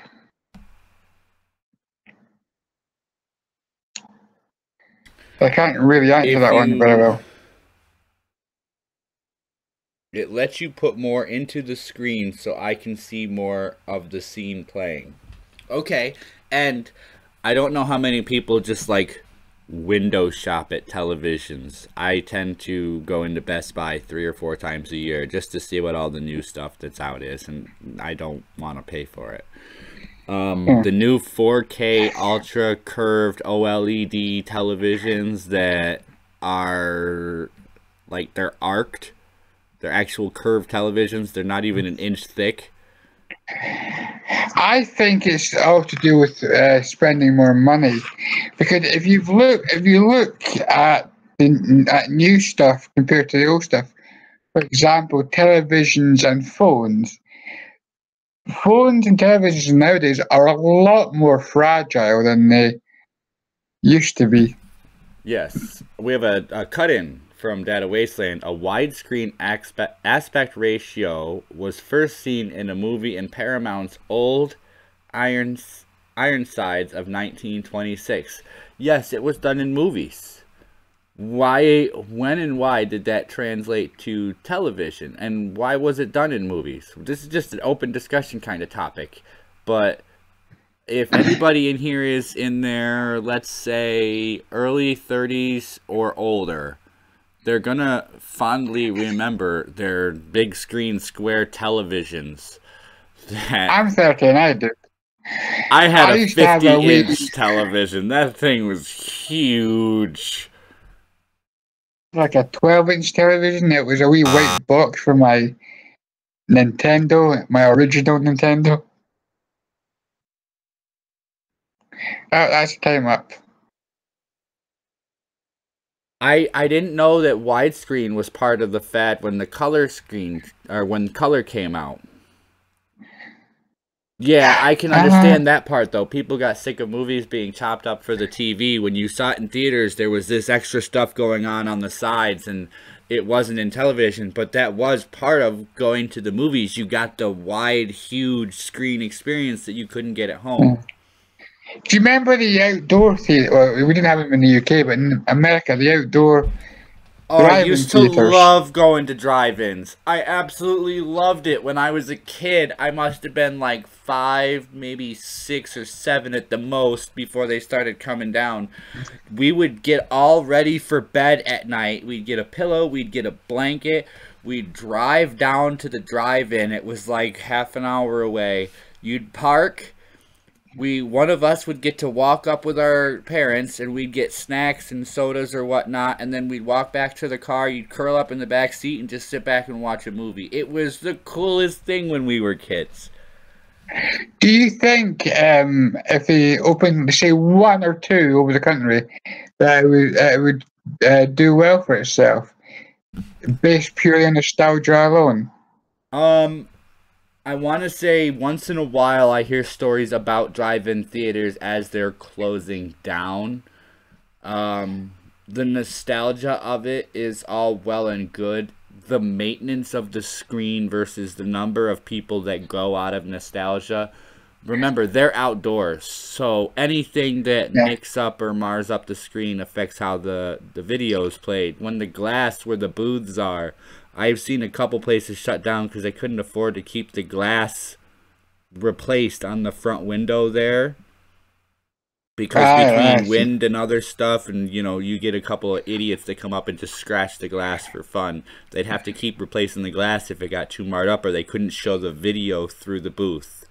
I can't really answer that one very well. It lets you put more into the screen so I can see more of the scene playing. Okay, and I don't know how many people just like window shop at televisions. I tend to go into Best Buy 3 or 4 times a year just to see what all the new stuff that's out is, and I don't want to pay for it. The new 4K ultra curved OLED televisions that are like they're arced, they're actual curved televisions. They're not even an inch thick. I think it's all to do with spending more money, because if you look at at new stuff compared to the old stuff, for example, televisions and phones. Phones and televisions nowadays are a lot more fragile than they used to be. Yes, we have a cut-in from Data Wasteland. A widescreen aspect ratio was first seen in a movie in Paramount's Old Ironsides of 1926. Yes, it was done in movies. When and why did that translate to television? And why was it done in movies? This is just an open discussion kind of topic. But if anybody in here is in their, let's say, early 30s or older, they're gonna fondly remember their big screen square televisions. I'm 30 and I do. I had a used to have a 50-inch television. That thing was huge. like a 12-inch television. It was a wee white box for my Nintendo, my original Nintendo. That's time up. I didn't know that widescreen was part of the fad when the color screen, or when color came out. Yeah, I can understand that part, though. People got sick of movies being chopped up for the TV. When you saw it in theaters, there was this extra stuff going on the sides, and it wasn't in television, but that was part of going to the movies. You got the wide, huge screen experience that you couldn't get at home. Do you remember the outdoor theatre? Well, we didn't have them in the UK, but in America, the outdoor I used to love going to drive-ins. I absolutely loved it. When I was a kid, I must have been like 5, maybe 6 or 7 at the most before they started coming down. We would get all ready for bed at night. We'd get a pillow, we'd get a blanket, we'd drive down to the drive-in. It was like half an hour away. You'd park. One of us would get to walk up with our parents, and we'd get snacks and sodas or whatnot, and then we'd walk back to the car. You'd curl up in the back seat and just sit back and watch a movie. It was the coolest thing when we were kids. Do you think if they opened, say, 1 or 2 over the country, that it would do well for itself, based purely on nostalgia alone? I want to say once in a while I hear stories about drive-in theaters as they're closing down. The nostalgia of it is all well and good. The maintenance of the screen versus the number of people that go out of nostalgia. Remember, they're outdoors, so anything that nicks up or mars up the screen affects how the video is played. When the glass where the booths are, I've seen a couple places shut down because they couldn't afford to keep the glass replaced on the front window there. Because between wind and other stuff, and you get a couple of idiots that come up and just scratch the glass for fun. They'd have to keep replacing the glass if it got too marred up, or they couldn't show the video through the booth.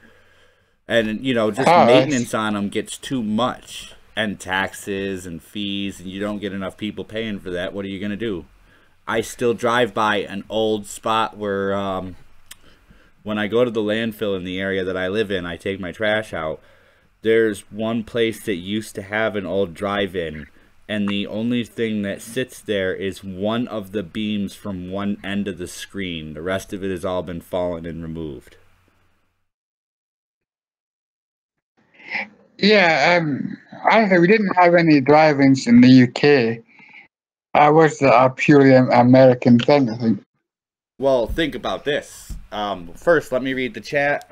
And, just maintenance on them gets too much. And taxes and fees, and you don't get enough people paying for that. What are you going to do? I still drive by an old spot where when I go to the landfill in the area that I live in, I take my trash out. There's one place that used to have an old drive-in, and the only thing that sits there is one of the beams from one end of the screen. The rest of it has all been fallen and removed. Yeah, I think we didn't have any drive-ins in the UK. That was a purely American thing, I think. Well, think about this. First, let me read the chat.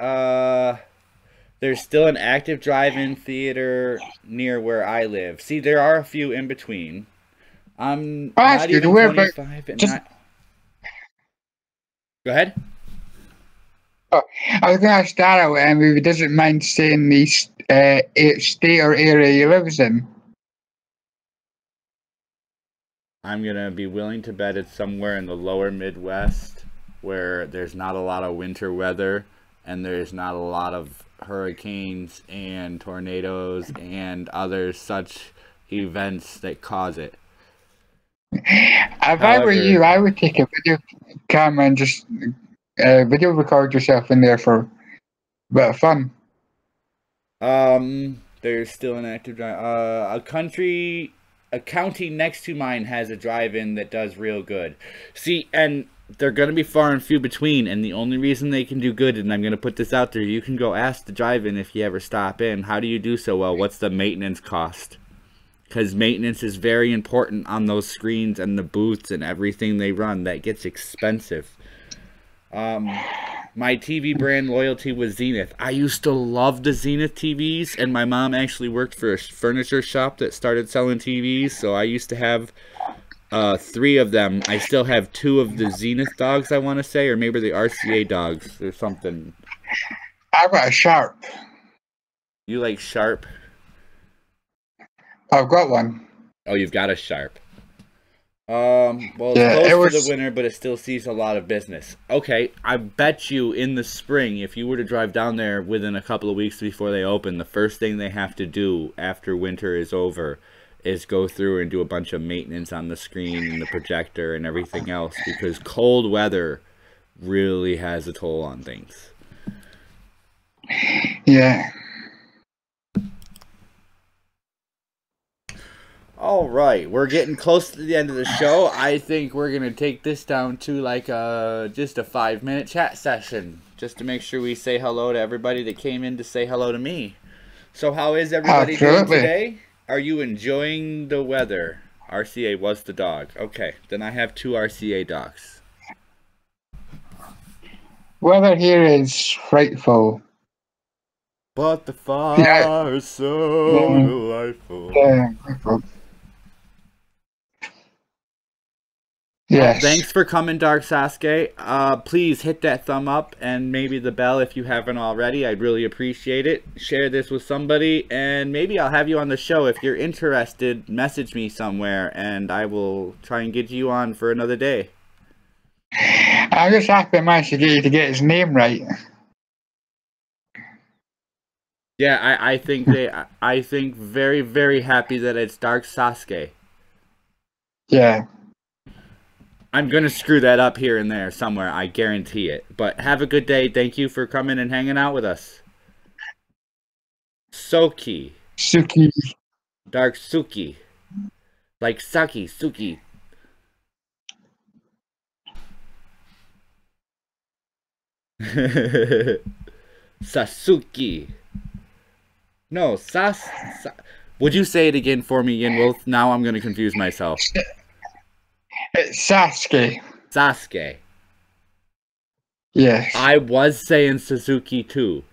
There's still an active drive-in theater near where I live. See, there are a few in between. I'm not even 25 and not... Go ahead. Oh, I was going to start out, if it doesn't mind saying state or area he lives in. I'm going to be willing to bet it's somewhere in the lower Midwest where there's not a lot of winter weather and there's not a lot of hurricanes and tornadoes and other such events that cause it. If I were you, I would take a video camera and just video record yourself in there for a bit of fun. There's still an active drive. A county next to mine has a drive-in that does real good. See, and they're going to be far and few between, and the only reason they can do good, and I'm going to put this out there, you can go ask the drive-in if you ever stop in, how do you do so well? What's the maintenance cost? Because maintenance is very important on those screens and the booths and everything they run. That gets expensive. My TV brand loyalty was Zenith. I used to love the Zenith TVs, and my mom actually worked for a furniture shop that started selling TVs, so I used to have 3 of them. I still have 2 of the Zenith dogs, I want to say, or maybe the RCA dogs or something. I've got a Sharp. You like Sharp? I've got one. Oh, you've got a Sharp. Well, it's Yeah, close to the winter, but it still sees a lot of business. Okay, I bet you in the spring, if you were to drive down there within a couple of weeks before they open, the first thing they have to do after winter is over is go through and do a bunch of maintenance on the screen and the projector and everything else, because cold weather really has a toll on things. Yeah. All right, we're getting close to the end of the show. I think we're going to take this down to like just a 5-minute chat session, just to make sure we say hello to everybody that came in to say hello to me. So how is everybody doing today? Are you enjoying the weather? RCA was the dog. Okay, then I have 2 RCA dogs. Weather here is frightful. But the fire is so delightful. Yeah. Yes. Thanks for coming, Dark Sasuke. Please hit that thumb up and maybe the bell if you haven't already. I'd really appreciate it. Share this with somebody, and maybe I'll have you on the show. If you're interested, message me somewhere, and I will try and get you on for another day. I'm just happy I managed to get you to get his name right. Yeah, I think very, very happy that it's Dark Sasuke. Yeah. I'm going to screw that up here and there somewhere, I guarantee it. But have a good day. Thank you for coming and hanging out with us. Soki. Suki. Dark Suki. Like Saki, Suki. Sasuke. No, would you say it again for me, Yinwolf? Now I'm going to confuse myself. It's Sasuke. Sasuke. Yes. I was saying Suzuki too.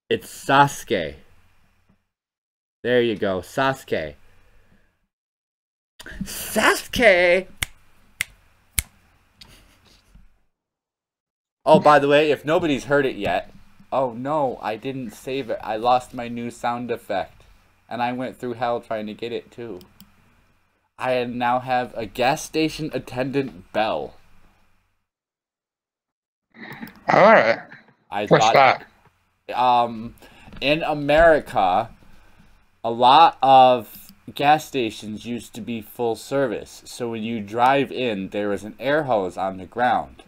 It's Sasuke. There you go, Sasuke. Sasuke! Oh, by the way, if nobody's heard it yet, oh no, I didn't save it. I lost my new sound effect. And I went through hell trying to get it too. I now have a gas station attendant bell. Alright. What's that? In America, a lot of gas stations used to be full service. So when you drive in, there was an air hose on the ground.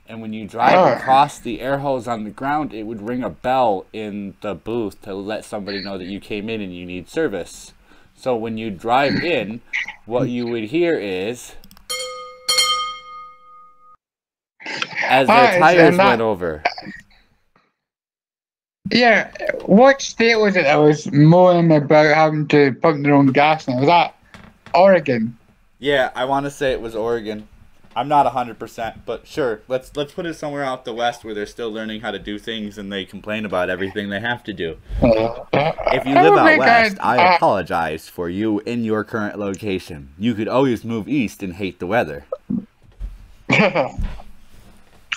And when you drive across the air hose on the ground, it would ring a bell in the booth to let somebody know that you came in and you need service. So when you drive in, what you would hear is as their tires went over. Yeah, what state was it that was moaning about having to pump their own gas now? Was that Oregon? Yeah, I want to say it was Oregon. I'm not 100%, but sure, let's put it somewhere out the west where they're still learning how to do things and they complain about everything they have to do. If you live out west, I apologize for you in your current location. You could always move east and hate the weather.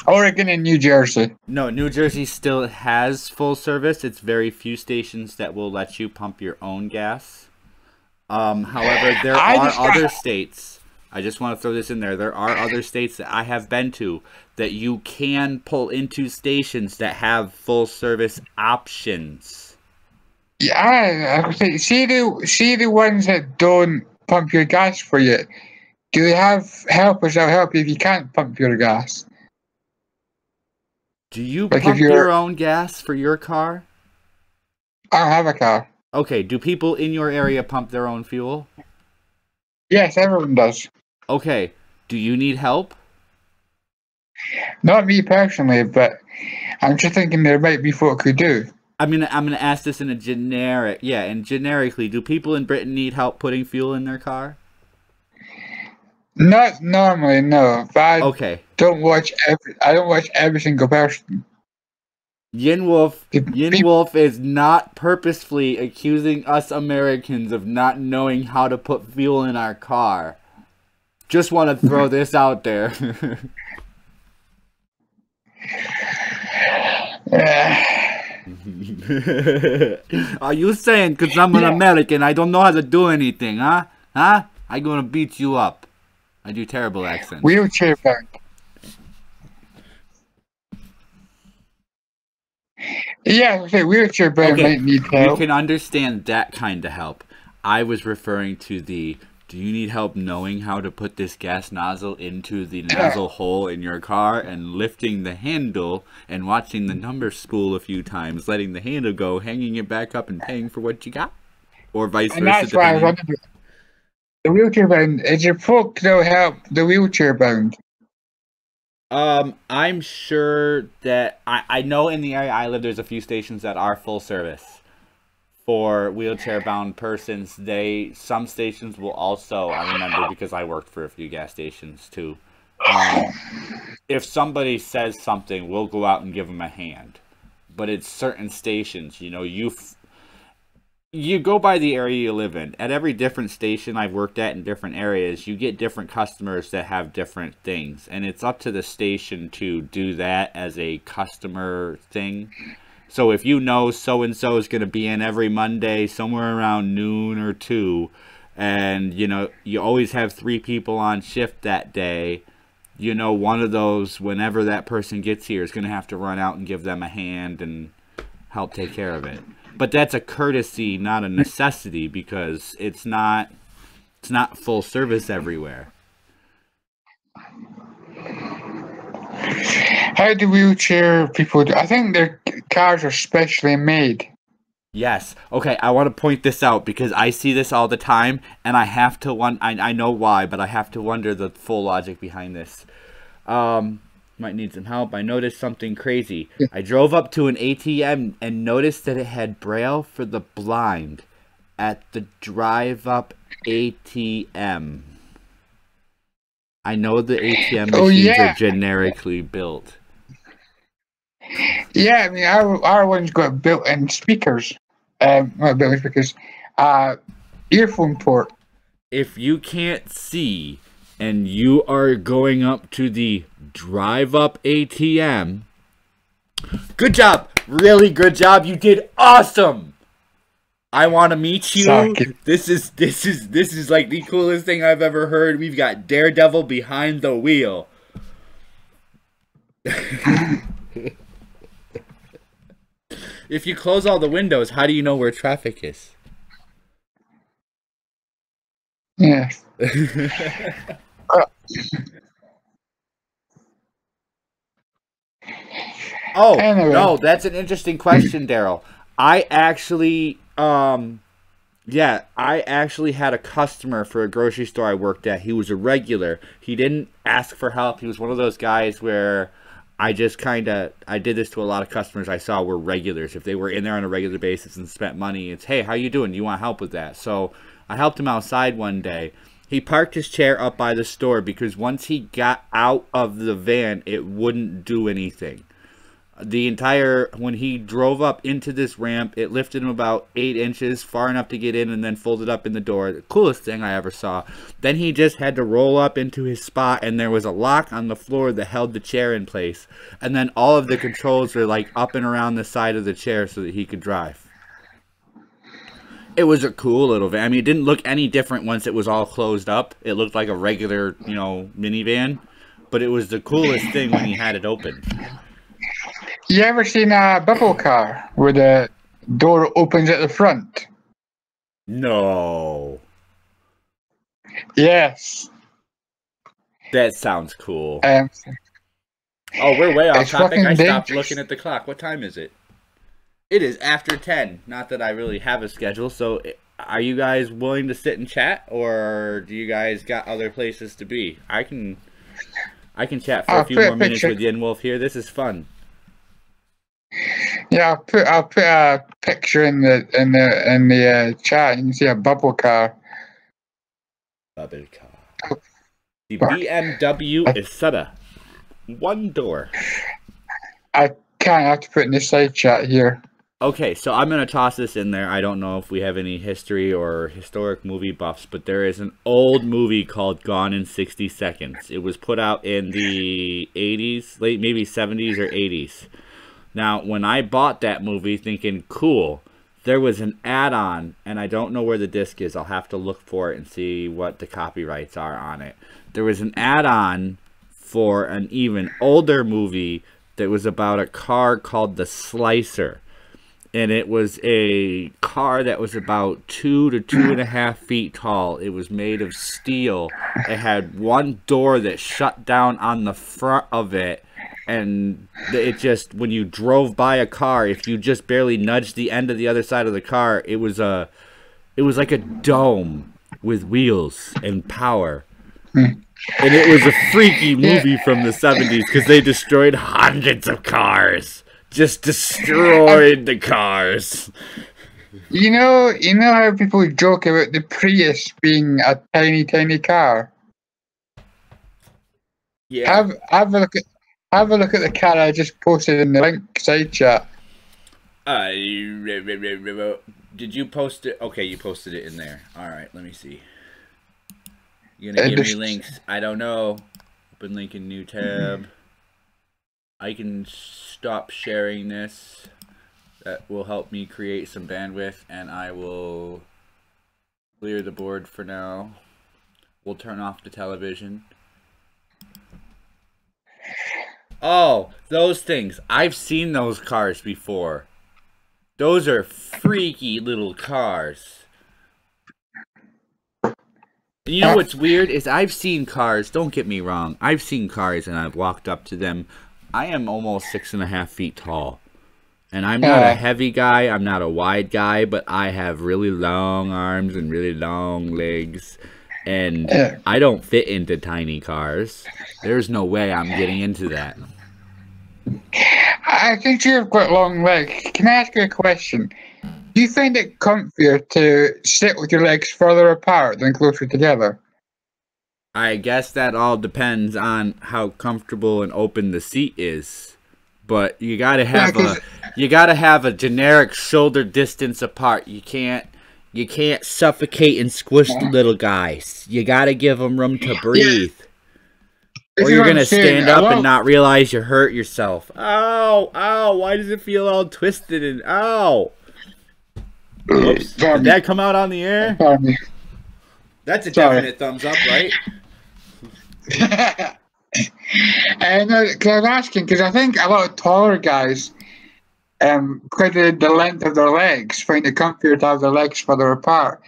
Oregon and New Jersey. No, New Jersey still has full service. It's very few stations that will let you pump your own gas. However, there are other states. I just want to throw this in there. There are other states that I have been to that you can pull into stations that have full service options. Yeah, I say, see the ones that don't pump your gas for you. Do they have helpers that'll help you if you can't pump your gas? Do you Like pump your own gas for your car? I don't have a car. Okay, do people in your area pump their own fuel? Yes, everyone does. Okay, do you need help? Not me personally, but I'm just thinking there might be folk who do. I'm gonna ask this in a generic, and generically, do people in Britain need help putting fuel in their car? Not normally, no. But I don't watch every single person. Yin Wolf is not purposefully accusing us Americans of not knowing how to put fuel in our car. Just want to throw this out there. Are you saying because I'm an American I don't know how to do anything, huh? Huh? I'm gonna beat you up. I do terrible accents. Wheelchair bound. Yeah, okay, wheelchair bound might need help. You can understand that kind of help. I was referring to the, do you need help knowing how to put this gas nozzle into the nozzle hole in your car and lifting the handle and watching the number spool a few times, letting the handle go, hanging it back up and paying for what you got? Or vice versa. And that's why I wanted to, the wheelchair bound, is your folk that'll help the wheelchair bound? I'm sure that I know in the area I live there's a few stations that are full service for wheelchair bound persons. Some stations will also, I remember because I worked for a few gas stations too. If somebody says something, we'll go out and give them a hand. But it's certain stations, you know, you go by the area you live in. At every different station I've worked at in different areas, you get different customers that have different things. And it's up to the station to do that as a customer thing. So if you know so-and-so is going to be in every Monday somewhere around noon or 2, and, you know, you always have 3 people on shift that day, you know, one of those, whenever that person gets here, is going to have to run out and give them a hand and help take care of it. But that's a courtesy, not a necessity, because it's not full service everywhere. How do wheelchair people do? I think their cars are specially made. Yes. Okay, I want to point this out because I see this all the time, and I have to I know why, but I have to wonder the full logic behind this. Might need some help. I noticed something crazy. I drove up to an ATM and noticed that it had Braille for the blind at the drive-up ATM. I know the ATM machines are generically built. Yeah, I mean, our one's got built-in speakers. Not built-in speakers. Earphone port. If you can't see and you are going up to the drive-up ATM, good job. Really good job. You did awesome. I want to meet you. This is like the coolest thing I've ever heard. We've got Daredevil behind the wheel. If you close all the windows, how do you know where traffic is? Yeah. Oh, anyway. No, that's an interesting question, Daryl. I actually had a customer for a grocery store I worked at. He was a regular. He didn't ask for help. He was one of those guys where I did this to a lot of customers I saw were regulars. If they were in there on a regular basis and spent money, it's, hey, how you doing? Do you want help with that? So I helped him outside one day. He parked his chair up by the store because once he got out of the van, it wouldn't do anything. When he drove up into this ramp, it lifted him about 8 inches, far enough to get in, and then folded up in the door. The coolest thing I ever saw. Then he just had to roll up into his spot, and there was a lock on the floor that held the chair in place. And then all of the controls were like up and around the side of the chair so that he could drive. It was a cool little van. I mean, it didn't look any different once it was all closed up. It looked like a regular, minivan. But it was the coolest thing when he had it open. You ever seen a bubble car where the door opens at the front? No. Yes. That sounds cool. Oh, we're way off topic. I stopped dangerous. looking at the clock. What time is it? It is after 10. Not that I really have a schedule. So are you guys willing to sit and chat? Or do you guys got other places to be? I can chat for a few more minutes with Yin Wolf here. This is fun. Yeah, I'll put a picture in the chat. You can see a bubble car. Bubble car. The BMW Isetta. One door. I can't have to put in the side chat here. Okay, so I'm going to toss this in there. I don't know if we have any history or historic movie buffs, but there is an old movie called Gone in 60 Seconds. It was put out in the 80s, late maybe 70s or 80s. Now, when I bought that movie thinking, cool, there was an add-on, and I don't know where the disc is. I'll have to look for it and see what the copyrights are on it. There was an add-on for an even older movie that was about a car called the Slicer. And it was a car that was about 2 to 2.5 feet tall. It was made of steel. It had one door that shut down on the front of it. And it just, when you drove by a car, if you just barely nudged the end of the other side of the car, it was like a dome with wheels and power. And it was a freaky movie from the 70s because they destroyed hundreds of cars. Just destroyed the cars. You know how people joke about the Prius being a tiny, tiny car? Yeah. Have a look at the car I just posted in the link side chat. Did you post it? Okay, you posted it in there. All right, let me see. You gonna give me links? I don't know. Open link in new tab. I can stop sharing this. That will help me create some bandwidth, and I will clear the board for now. We'll turn off the television. Oh, those things. I've seen those cars before. Those are freaky little cars. And you know what's weird is I've seen cars, don't get me wrong, I've seen cars and I've walked up to them. I am almost 6.5 feet tall. And I'm not a heavy guy, I'm not a wide guy, but I have really long arms and really long legs. And I don't fit into tiny cars. There's no way I'm getting into that. I think you've got long legs. Can I ask you a question? Do you find it comfier to sit with your legs further apart than closer together? I guess that all depends on how comfortable and open the seat is. But you gotta have a generic shoulder distance apart. You can't suffocate and squish the little guys. You gotta give them room to breathe. Or you're going to stand up and not realize you hurt yourself. Ow, ow, why does it feel all twisted and ow? Whoops, did that come out on the air? That's a definite thumbs up, right? And I was asking, because I think a lot of taller guys, because of the length of their legs, find it comfier to have their legs further apart.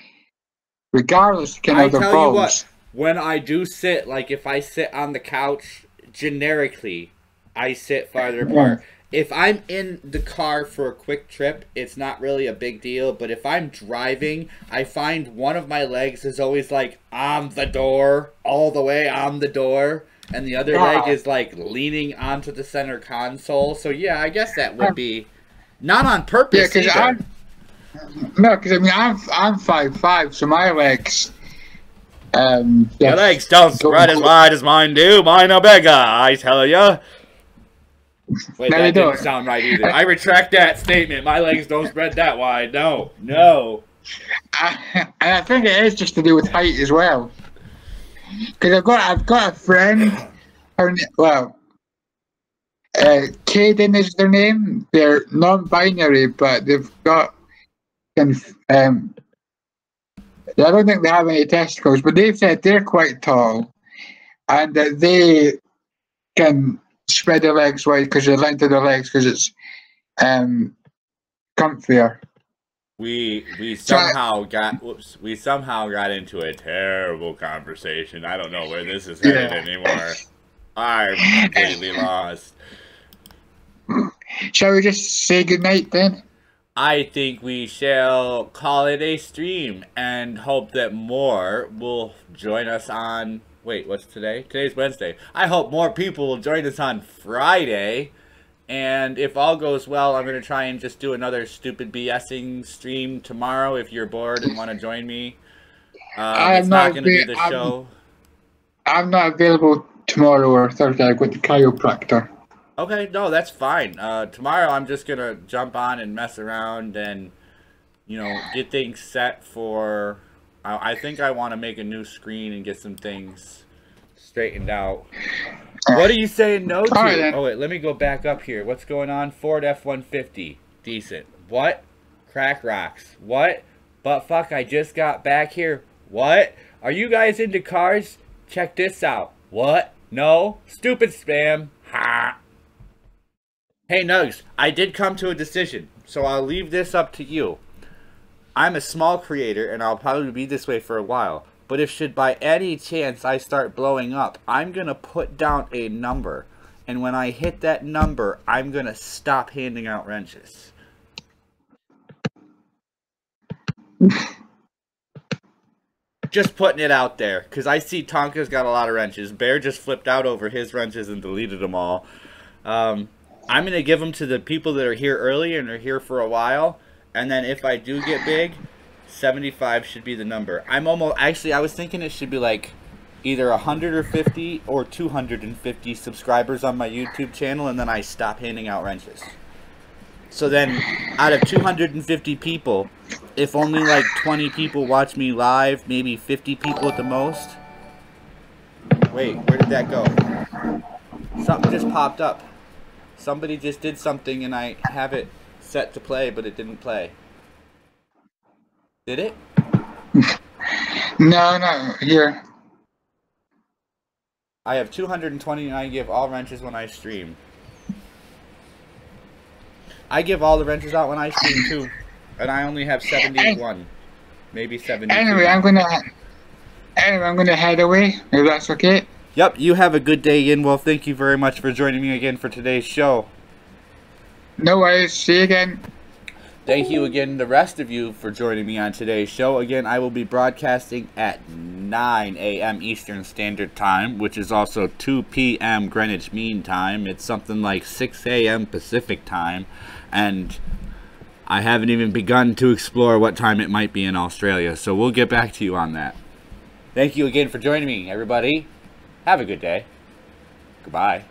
Regardless of their bones. When I do sit, like if I sit on the couch, generically, I sit farther apart. If I'm in the car for a quick trip, it's not really a big deal. But if I'm driving, I find one of my legs is always like on the door, all the way on the door. And the other leg is like leaning onto the center console. So yeah, I guess that would be not on purpose either. Because I mean, I'm 5'5", so my legs... Your legs don't spread as wide as mine do. Mine are bigger, I tell ya. Wait, No, that they didn't don't. sound right either. I retract that statement. My legs don't spread that wide. No, no. And I think it is just to do with height as well. Because I've got a friend. Caden is their name. They're non-binary, but they've got. I don't think they have any testicles, but they've said they're quite tall, and that they can spread their legs wide because the length of their legs, because it's comfier. We somehow got into a terrible conversation. I don't know where this is headed anymore. I'm completely lost. Shall we just say goodnight then? I think we shall call it a stream and hope that more will join us on... Wait, what's today? Today's Wednesday. I hope more people will join us on Friday. And if all goes well, I'm going to try and just do another stupid BSing stream tomorrow if you're bored and want to join me. It's not going to be the show. I'm not available tomorrow or Thursday. I've got the chiropractor. Okay, no, that's fine. Tomorrow I'm just going to jump on and mess around and, you know, get things set for... I think I want to make a new screen and get some things straightened out. What are you saying no to? Right, oh, wait, let me go back up here. What's going on? Ford F-150. Decent. What? Crack rocks. What? But fuck, I just got back here. What? Are you guys into cars? Check this out. What? No? Stupid spam. Ha! Hey, Nugs, I did come to a decision, so I'll leave this up to you. I'm a small creator, and I'll probably be this way for a while. But if should by any chance I start blowing up, I'm going to put down a number. And when I hit that number, I'm going to stop handing out wrenches. Just putting it out there, because I see Tonka's got a lot of wrenches. Bear just flipped out over his wrenches and deleted them all. I'm going to give them to the people that are here early and are here for a while. And then if I do get big, 75 should be the number. Actually, I was thinking it should be like either 150 or 250 subscribers on my YouTube channel, and then I stop handing out wrenches. So then, out of 250 people, if only like 20 people watch me live, maybe 50 people at the most. Wait, where did that go? Something just popped up. Somebody just did something and I have it set to play, but it didn't play. Did it? No, here. I have 220 and I give all wrenches when I stream. I give all the wrenches out when I stream too. And I only have 71. Maybe 72. Anyway, I'm gonna head away, if that's okay. Yep, you have a good day, Ian. Well, thank you very much for joining me again for today's show. No worries. See you again. Thank you again, the rest of you, for joining me on today's show. Again, I will be broadcasting at 9 a.m. Eastern Standard Time, which is also 2 p.m. Greenwich Mean Time. It's something like 6 a.m. Pacific Time, and I haven't even begun to explore what time it might be in Australia, so we'll get back to you on that. Thank you again for joining me, everybody. Have a good day. Goodbye.